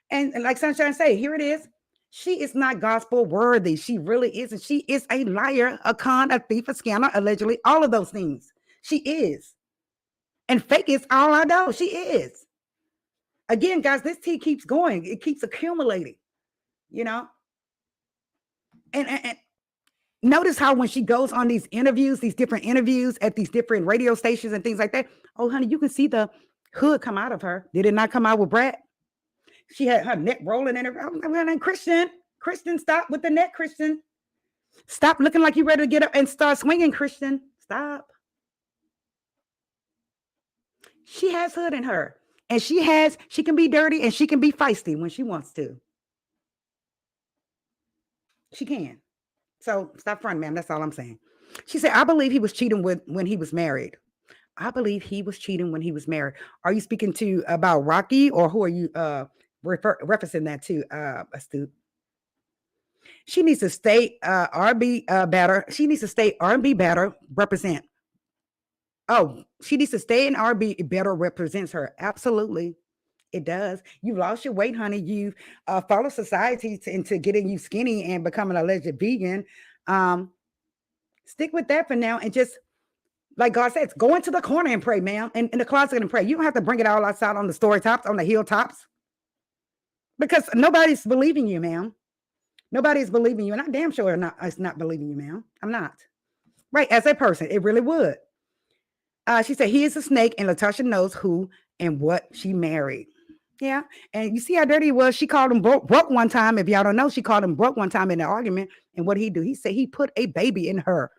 And like Sunshine say, here it is. She is not gospel worthy. She really isn't. She is a liar, a con, a thief, a scammer, allegedly, all of those things. She is. And fake is all I know. She is. Again, guys, this tea keeps going. It keeps accumulating, And notice how when she goes on these interviews, these different interviews at these different radio stations and things like that, oh, honey, you can see the hood come out of her. Did it not come out with Brad? She had her neck rolling in her. I'm Christian, stop with the neck, Christian. Stop looking like you're ready to get up and start swinging, Christian. Stop. She has hood in her. And she can be dirty and she can be feisty when she wants to. She can. So stop fronting, ma'am. That's all I'm saying. She said, I believe he was cheating when he was married. I believe he was cheating when he was married. Are you speaking to about Rocky, or who are you referencing that to, Astute? She needs to stay R&B batter. She needs to stay R&B batter represent. Oh, she needs to stay in R&B better represents her. Absolutely. It does. You lost your weight, honey. You follow society into getting you skinny and becoming a alleged vegan. Um, Stick with that for now and just, like God says, go into the corner and pray, ma'am, and in the closet and pray. You don't have to bring it all outside on the story tops, on the hilltops, because nobody's believing you, ma'am. Nobody's believing you, and I damn sure it's not believing you, ma'am. I'm not. Right, as a person, it really would. She said, he is a snake, and Latasha knows who and what she married. Yeah, and you see how dirty he was. She called him broke one time. If y'all don't know, she called him broke one time in an argument. And what did he do? He said he put a baby in her.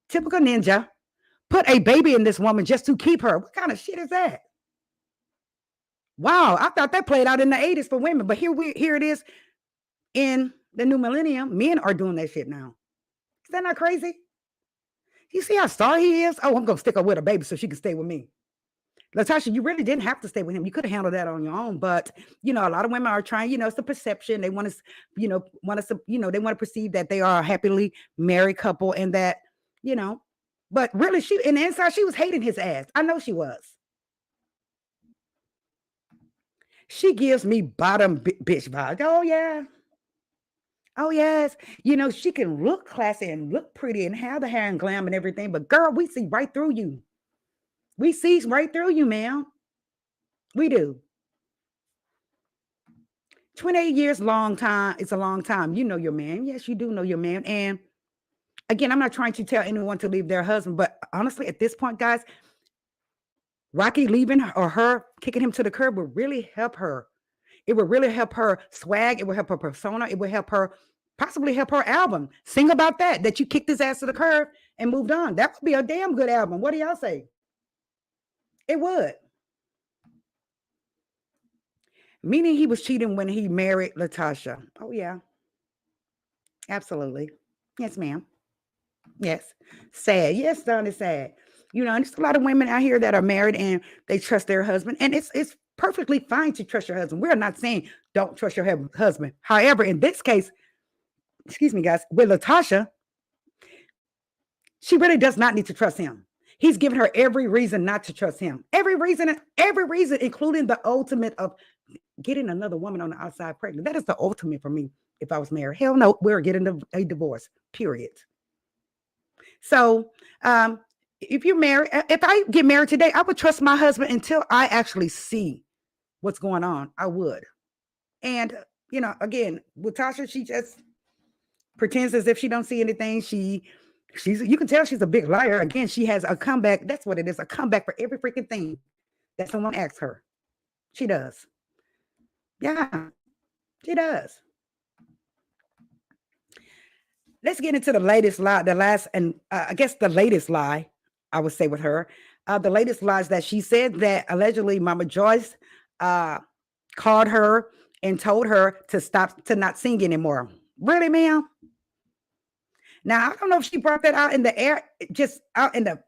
Typical ninja. Put a baby in this woman just to keep her. What kind of shit is that? Wow, I thought that played out in the 80s for women, but here it is in the new millennium. Men are doing that shit now. Is that not crazy? You see how star he is? Oh, I'm gonna stick her with a baby so she can stay with me. Latasha, you really didn't have to stay with him. You could have handled that on your own, but a lot of women are trying. It's the perception. They want to, they want to perceive that they are a happily married couple, and that, but really, she in the inside, she was hating his ass. I know she was. She gives me bottom bitch vibes. Oh yeah. Oh yes. She can look classy and look pretty and have the hair and glam and everything, but girl, we see right through you. We see right through you, ma'am. We do. 28 years, long time. It's a long time. You know your man. Yes, you do know your man. And again, I'm not trying to tell anyone to leave their husband, but honestly, at this point, guys, Rocky leaving her, or her kicking him to the curb, would really help her. It would really help her swag. It would help her persona. It would help her, possibly help her album. Sing about that you kicked his ass to the curb and moved on. That would be a damn good album. What do y'all say? It would. Meaning he was cheating when he married Latasha. Oh, yeah. Absolutely. Yes, ma'am. Yes. Sad. Yes, Don, is sad. And there's a lot of women out here that are married and they trust their husband. And it's perfectly fine to trust your husband. We're not saying don't trust your husband. However, in this case, excuse me, guys, with Latasha, she really does not need to trust him. He's given her every reason not to trust him. Every reason, including the ultimate of getting another woman on the outside pregnant. That is the ultimate for me if I was married. Hell no, we're getting a divorce, period. So if you're married, if I get married today, I would trust my husband until I actually see what's going on. I would. And, again, with Tasha, she just pretends as if she don't see anything. You can tell she's a big liar. Again, she has a comeback. That's what it is, a comeback for every freaking thing that someone asks her. She does. Yeah, she does. Let's get into the latest lie, I guess the latest lie, I would say with her. The latest lies that she said that allegedly Mama Joyce called her and told her to not sing anymore. Really, ma'am? Now, I don't know if she brought that out in the air, just out in the,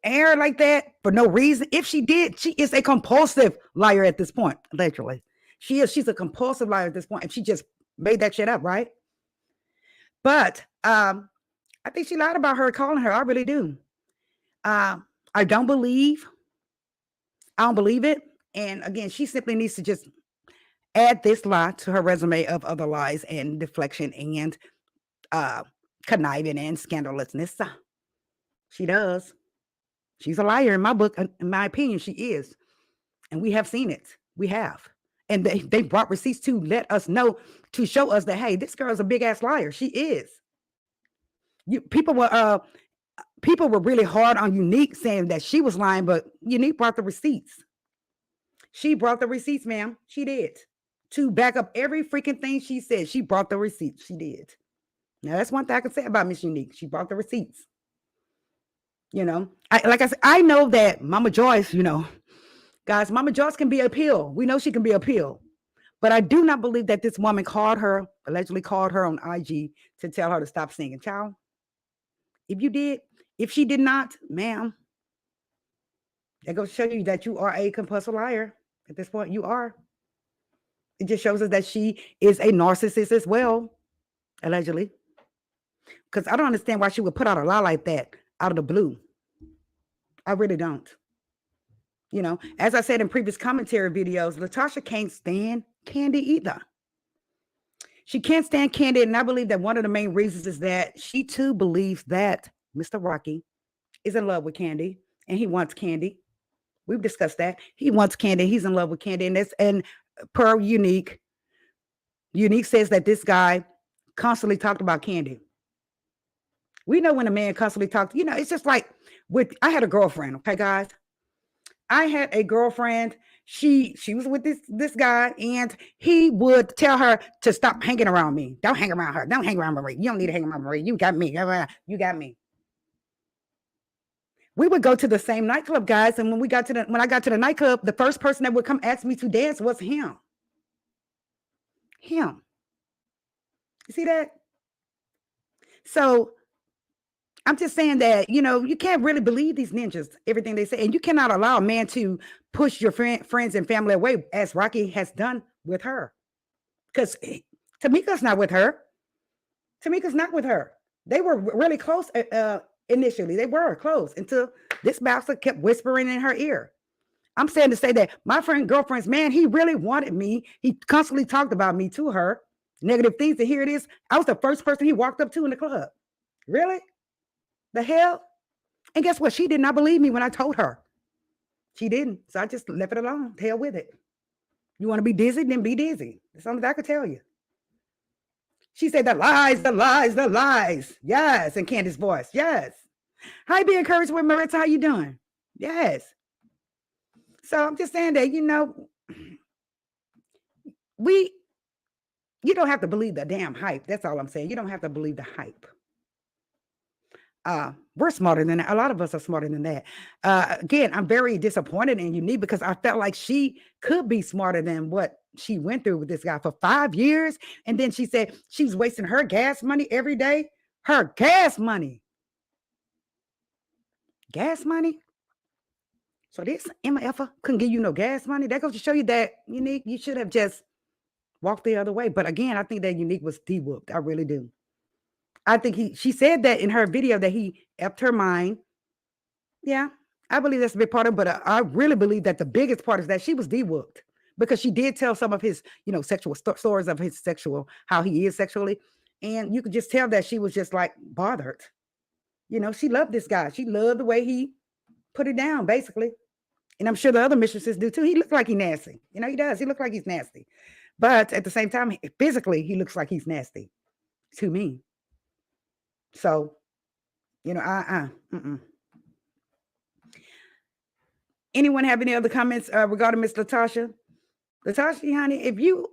air like that for no reason. If she did, she is a compulsive liar at this point, allegedly. She's a compulsive liar at this point, and she just made that shit up, right? But I think she lied about her calling her. I really do. I don't believe it. And again, she simply needs to just add this lie to her resume of other lies and deflection and conniving and scandalousness. She does. She's a liar in my book. In my opinion, she is. And we have seen it. We have. And they brought receipts to let us know, to show us that, hey, this girl is a big ass liar. She is. People were really hard on Unique, saying that she was lying, but Unique brought the receipts. She brought the receipts, ma'am. She did. To back up every freaking thing she said. She brought the receipts. She did. Now, that's one thing I can say about Miss Unique. She brought the receipts. Like I said, I know that Mama Joyce, guys, Mama Joyce can be a pill. We know she can be a pill. But I do not believe that this woman allegedly called her on IG to tell her to stop singing. Child, if she did not, ma'am, that goes to show you that you are a compulsive liar. At this point, you are. It just shows us that she is a narcissist as well. allegedly. Because I don't understand why she would put out a lie like that out of the blue. I really don't. You know, as I said in previous commentary videos, Latasha can't stand Candy either. She can't stand Candy, and I believe that one of the main reasons is that she too believes that Mr. Rocky is in love with Candy, and he wants Candy. We've discussed that. He wants Candy. He's in love with Candy, and per Unique says that this guy constantly talked about Candy. We know when a man constantly talks, you know, it's just like I had a girlfriend, okay, guys. I had a girlfriend. She was with this guy, and he would tell her to stop hanging around me. Don't hang around her. Don't hang around Marie. You don't need to hang around Marie. You got me. You got me. We would go to the same nightclub, guys, and when I got to the nightclub, the first person that would come ask me to dance was him. Him. You see that? So I'm just saying that, you know, you can't really believe these ninjas, everything they say. And you cannot allow a man to push your friends and family away, as Rocky has done with her. Because Tamika's not with her. Tamika's not with her. They were really close initially. They were close until this bastard kept whispering in her ear. I'm saying to say that my girlfriend's man, he really wanted me. He constantly talked about me to her. Negative things. And here it is. I was the first person he walked up to in the club. Really? The hell? And guess what? She did not believe me when I told her. She didn't. So I just left it alone. Hell with it. You want to be dizzy? Then be dizzy. That's something I could tell you. She said the lies, the lies, the lies. Yes. In Candy's voice. Yes. Hi, be encouraged with Maritza. How you doing? Yes. So I'm just saying that, you know, you don't have to believe the damn hype. That's all I'm saying. You don't have to believe the hype. We're smarter than that. A lot of us are smarter than that. Again, I'm very disappointed in Unique because I felt like she could be smarter than what she went through with this guy for 5 years. And then she said she's wasting her gas money every day. Her gas money. Gas money? So this MFer couldn't give you no gas money? That goes to show you that, Unique, you should have just walked the other way. But again, I think that Unique was de-whooped. I really do. I think she said that in her video that he effed her mind. Yeah, I believe that's a big part of it, but I really believe that the biggest part is that she was de-whooped because she did tell some of his, you know, sexual stories of his how he is sexually. And you could just tell that she was just like bothered. You know, she loved this guy. She loved the way he put it down, basically. And I'm sure the other mistresses do too. He looks like he's nasty. You know, he does. He looks like he's nasty. But at the same time, physically, he looks like he's nasty to me. So, you know, Anyone have any other comments regarding Miss Latasha? Latasha, honey, if you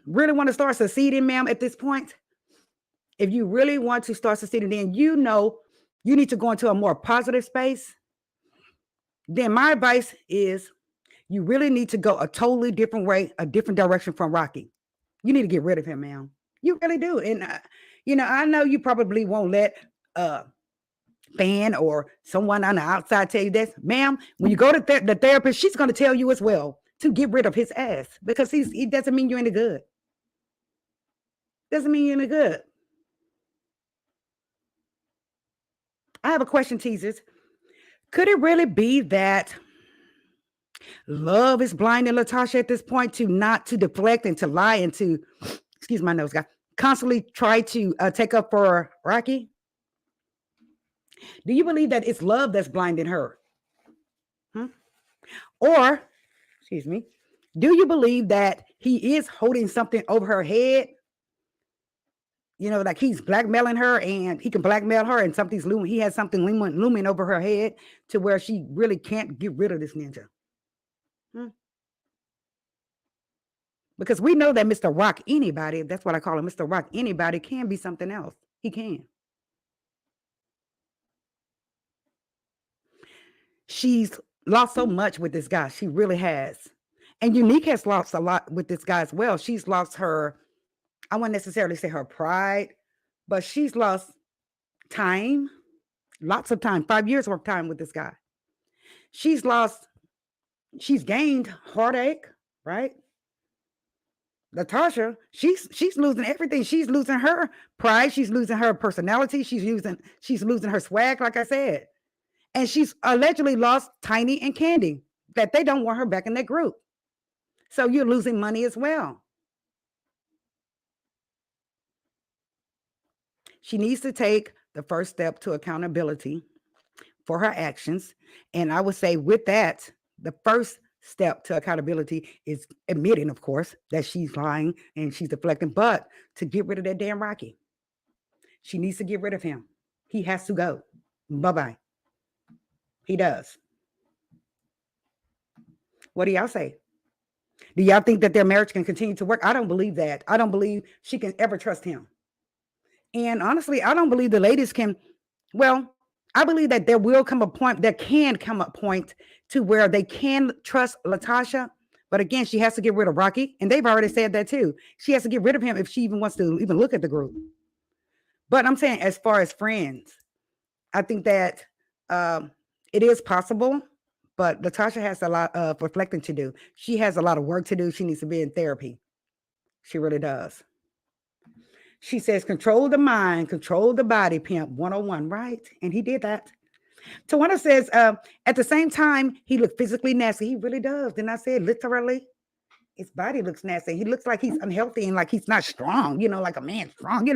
really want to start succeeding, ma'am, at this point, if you really want to start succeeding, then you know you need to go into a more positive space. Then my advice is you really need to go a totally different way, a different direction from Rocky. You need to get rid of him, ma'am. You really do. And, you know, I know you probably won't let fan or someone on the outside tell you this. Ma'am, when you go to the therapist, she's going to tell you as well to get rid of his ass because he doesn't mean you're any good. Doesn't mean you're any good. I have a question, teasers. Could it really be that love is blinding Latasha at this point to deflect and to lie and to, excuse my nose, guy, constantly try to take up for Rocky? Do you believe that it's love that's blinding her? Or, excuse me, do you believe that he is holding something over her head? You know, like he's blackmailing her and he can blackmail her and something's looming. He has something looming over her head to where she really can't get rid of this ninja. Because we know that Mr. Rock Anybody, that's what I call him, Mr. Rock Anybody can be something else. He can. She's lost so much with this guy. She really has. And Unique has lost a lot with this guy as well. She's lost her, I wouldn't necessarily say her pride, but she's lost time, lots of time, 5 years worth of time with this guy. She's gained heartache, right? Latasha, she's losing everything. She's losing her pride. She's losing her personality. She's losing her swag, like I said. And she's allegedly lost Tiny and Candy, that they don't want her back in their group. So you're losing money as well. She needs to take the first step to accountability for her actions. And I would say, with that, the first step to accountability is admitting, of course, that she's lying and she's deflecting, but to get rid of that damn Rocky. She needs to get rid of him. He has to go. Bye bye. He does. What do y'all say? Do y'all think that their marriage can continue to work? I don't believe that. I don't believe she can ever trust him. And honestly, I don't believe the ladies can. Well, I believe that there can come a point to where they can trust Latasha. But again, she has to get rid of Rocky. And they've already said that too. She has to get rid of him if she even wants to even look at the group. But I'm saying, as far as friends, I think that it is possible. But Latasha has a lot of reflecting to do. She has a lot of work to do. She needs to be in therapy. She really does. She says, control the mind, control the body, pimp 101, right? And he did that. Tawana says, at the same time, he looked physically nasty. He really does. Didn't I say it? Literally? His body looks nasty. He looks like he's unhealthy and like he's not strong, like a man strong.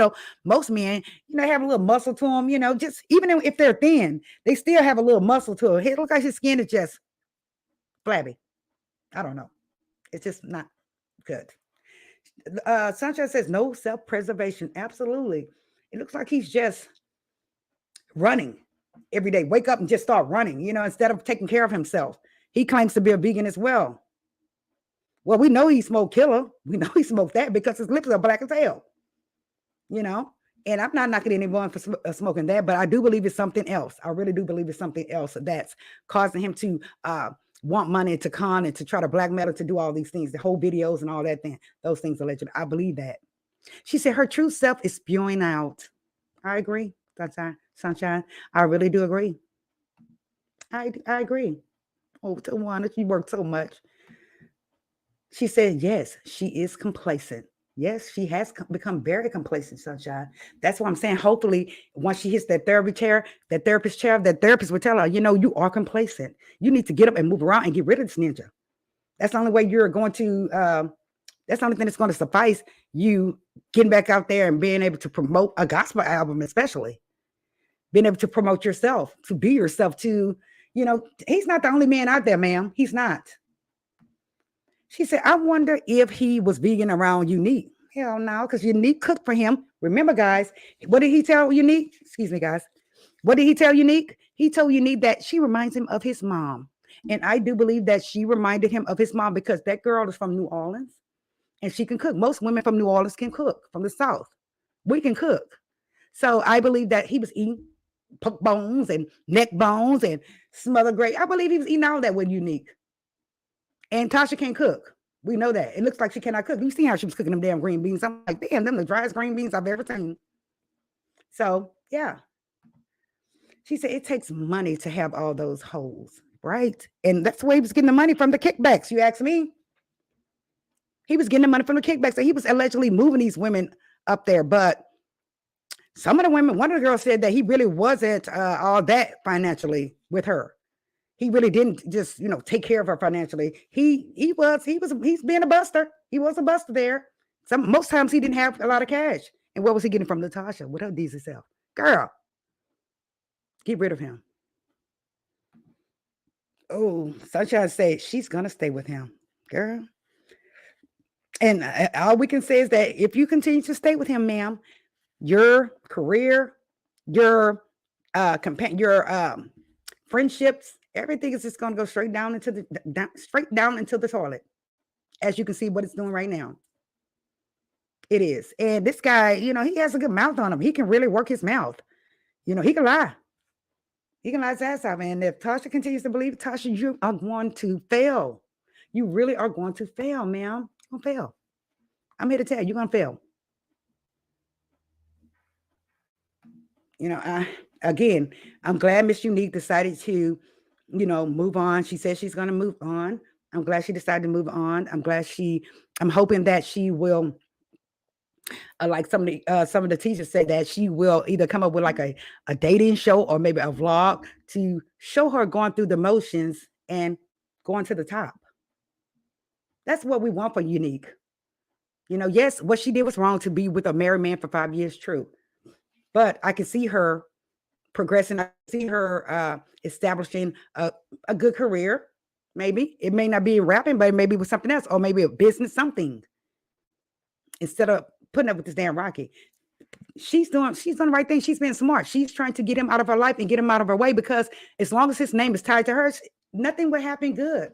Most men, have a little muscle to them, just even if they're thin, they still have a little muscle to them. It looks like his skin is just flabby. I don't know. It's just not good. Sunshine says no self-preservation. Absolutely. It looks like he's just running every day. Wake up and just start running, instead of taking care of himself. He claims to be a vegan as well. Well, we know he smoked killer. We know he smoked that because his lips are black as hell, and I'm not knocking anyone for smoking that, but I do believe it's something else. I really do believe it's something else that's causing him to want money to con and to try to blackmail her to do all these things, the whole videos and all that thing, those things allegedly. I believe that. She said her true self is spewing out. I agree, Sunshine. I really do agree. I agree. Oh, Tawana, she worked so much. She said, yes, she is complacent. Yes, she has become very complacent, Sunshine. That's what I'm saying. Hopefully, once she hits that therapist chair, that therapist will tell her, you are complacent. You need to get up and move around and get rid of this ninja. That's the only way you're going to, that's the only thing that's going to suffice you getting back out there and being able to promote a gospel album, especially. Being able to promote yourself, to be yourself, he's not the only man out there, ma'am. He's not. She said, I wonder if he was vegan around Unique. Hell no, because Unique cooked for him. Remember, guys, what did he tell Unique? Excuse me, guys. What did he tell Unique? He told Unique that she reminds him of his mom. And I do believe that she reminded him of his mom because that girl is from New Orleans and she can cook. Most women from New Orleans can cook, from the South. We can cook. So I believe that he was eating pork bones and neck bones and smothered gravy. I believe he was eating all that with Unique. And Tasha can't cook. We know that. It looks like she cannot cook. You see how she was cooking them damn green beans. I'm like, damn, them the driest green beans I've ever seen. So, yeah. She said it takes money to have all those holes, right? And that's where he was getting the money from, the kickbacks, you ask me. He was getting the money from the kickbacks. So he was allegedly moving these women up there. But some of the women, one of the girls said that he really wasn't all that financially with her. He really didn't just, take care of her financially. He's being a buster. He was a buster there. Most times he didn't have a lot of cash. And what was he getting from Latasha with her diesel self? Girl, get rid of him. Oh, Sunshine said she's going to stay with him. Girl. And all we can say is that if you continue to stay with him, ma'am, your career, your friendships, everything is just going to go straight down into the toilet. As you can see what it's doing right now. It is. And this guy, he has a good mouth on him. He can really work his mouth. He can lie. He can lie his ass off. And if Tasha continues to believe, Tasha, you are going to fail. You really are going to fail, ma'am. You're going to fail. I'm here to tell you, you're going to fail. I'm glad Miss Unique decided to, move on. She said she's going to move on, I'm glad she decided to move on. I'm hoping that she will, like some of the teachers say, that she will either come up with like a dating show or maybe a vlog to show her going through the motions and going to the top. That's what we want for Unique. Yes, what she did was wrong, to be with a married man for 5 years, true. But I can see her progressing. I see her establishing a good career. Maybe it may not be rapping, but maybe with something else, or maybe a business, something. Instead of putting up with this damn Rocky, she's doing the right thing. She's being smart. She's trying to get him out of her life and get him out of her way, because as long as his name is tied to hers, nothing will happen good.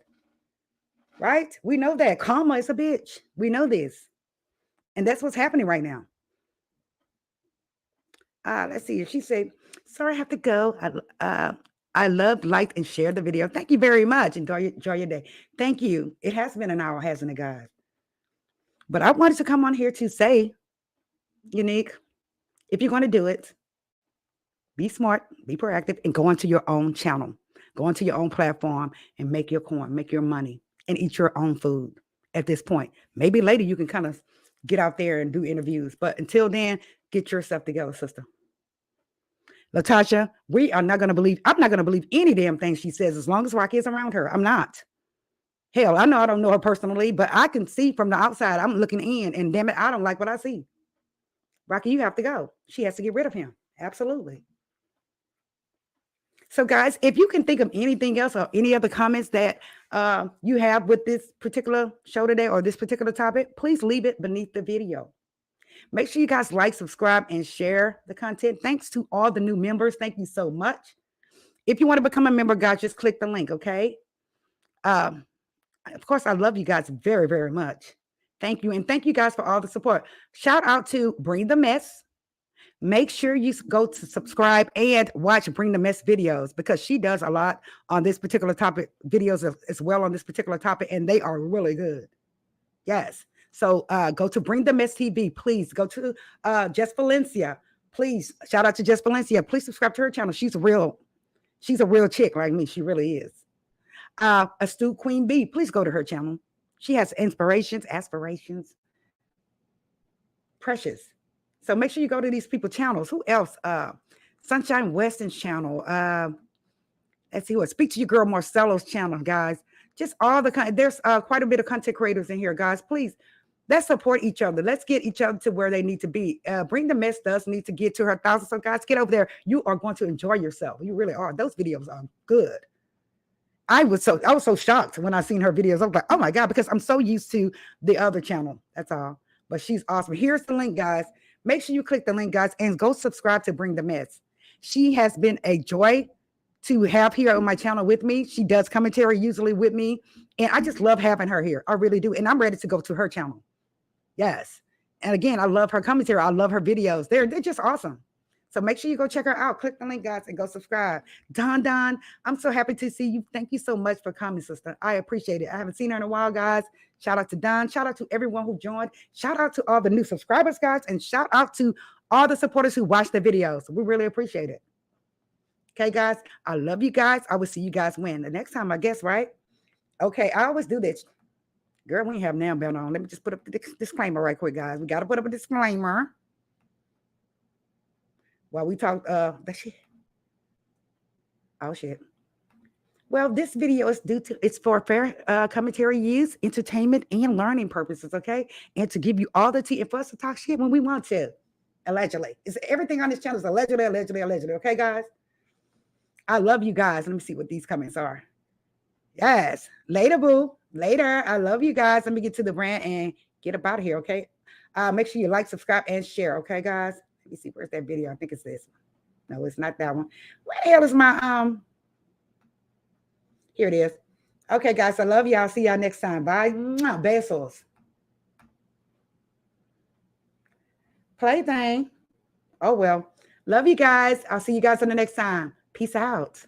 Right? We know that karma is a bitch. We know this, and that's what's happening right now. Let's see. She said, "Sorry, I have to go. I love, like, and share the video. Thank you very much. Enjoy your day. Thank you. It has been an hour, hasn't it, guys? But I wanted to come on here to say, Unique, if you're going to do it, be smart, be proactive, and go onto your own channel, go onto your own platform, and make your coin, make your money, and eat your own food. At this point, maybe later you can kind of get out there and do interviews, but until then, get yourself together, sister." Latasha, I'm not going to believe any damn thing she says as long as Rocky is around her. I'm not. Hell, I know I don't know her personally, but I can see from the outside. I'm looking in, and damn it, I don't like what I see. Rocky, you have to go. She has to get rid of him. Absolutely. So, guys, if you can think of anything else or any other comments that you have with this particular show today or this particular topic, please leave it beneath the video. Make sure you guys like, subscribe, and share the content. Thanks to all the new members. Thank you so much. If you want to become a member, guys, just click the link, okay? Of course, I love you guys very, very much. Thank you. And thank you guys for all the support. Shout out to Bring the Mess. Make sure you go to subscribe and watch Bring the Mess videos, because she does a lot on this particular topic, videos as well on this particular topic, and they are really good. Yes. So go to Bring the Mess TV. Please go to Jess Valencia. Please, shout out to Jess Valencia. Please subscribe to her channel. She's a real chick like me. She really is. Astute Queen B. Please go to her channel. She has inspirations, aspirations. Precious. So make sure you go to these people's channels. Who else? Sunshine Weston's channel. Let's see who. Speak to Your Girl Marcelo's channel, guys. Just all there's quite a bit of content creators in here, guys. Please, let's support each other. Let's get each other to where they need to be. Bring the Mess does need to get to her 1,000. So, guys, get over there. You are going to enjoy yourself. You really are. Those videos are good. I was so shocked when I seen her videos. I was like, oh my God, because I'm so used to the other channel. That's all. But she's awesome. Here's the link, guys. Make sure you click the link, guys, and go subscribe to Bring the Mess. She has been a joy to have here on my channel with me. She does commentary usually with me, and I just love having her here. I really do. And I'm ready to go to her channel. Yes. And again, I love her commentary. I love her videos. They're just awesome. So make sure you go check her out. Click the link, guys, and go subscribe. Don, I'm so happy to see you. Thank you so much for coming, sister. I appreciate it. I haven't seen her in a while, guys. Shout out to Don. Shout out to everyone who joined. Shout out to all the new subscribers, guys. And shout out to all the supporters who watch the videos. We really appreciate it. Okay, guys. I love you guys. I will see you guys when? The next time, I guess, right? Okay, I always do this. Girl, we ain't have now belt on. Let me just put up the disclaimer right quick, guys. We got to put up a disclaimer. While we talk, that shit. Oh, shit. Well, this video is it's for fair commentary use, entertainment, and learning purposes, okay? And to give you all the tea and for us to talk shit when we want to. Allegedly. Everything on this channel is allegedly, okay, guys? I love you guys. Let me see what these comments are. Yes. Later, boo. Later. I love you guys. Let me get to the rant and get up out of here, okay? Make sure you like, subscribe, and share, okay, guys? Let me see, where's that video? I think it's this one. No, it's not that one. Where the hell is my here it is. Okay, guys, I love y'all. See y'all next time. Bye. Besos. Plaything. Oh well. Love you guys. I'll see you guys on the next time. Peace out.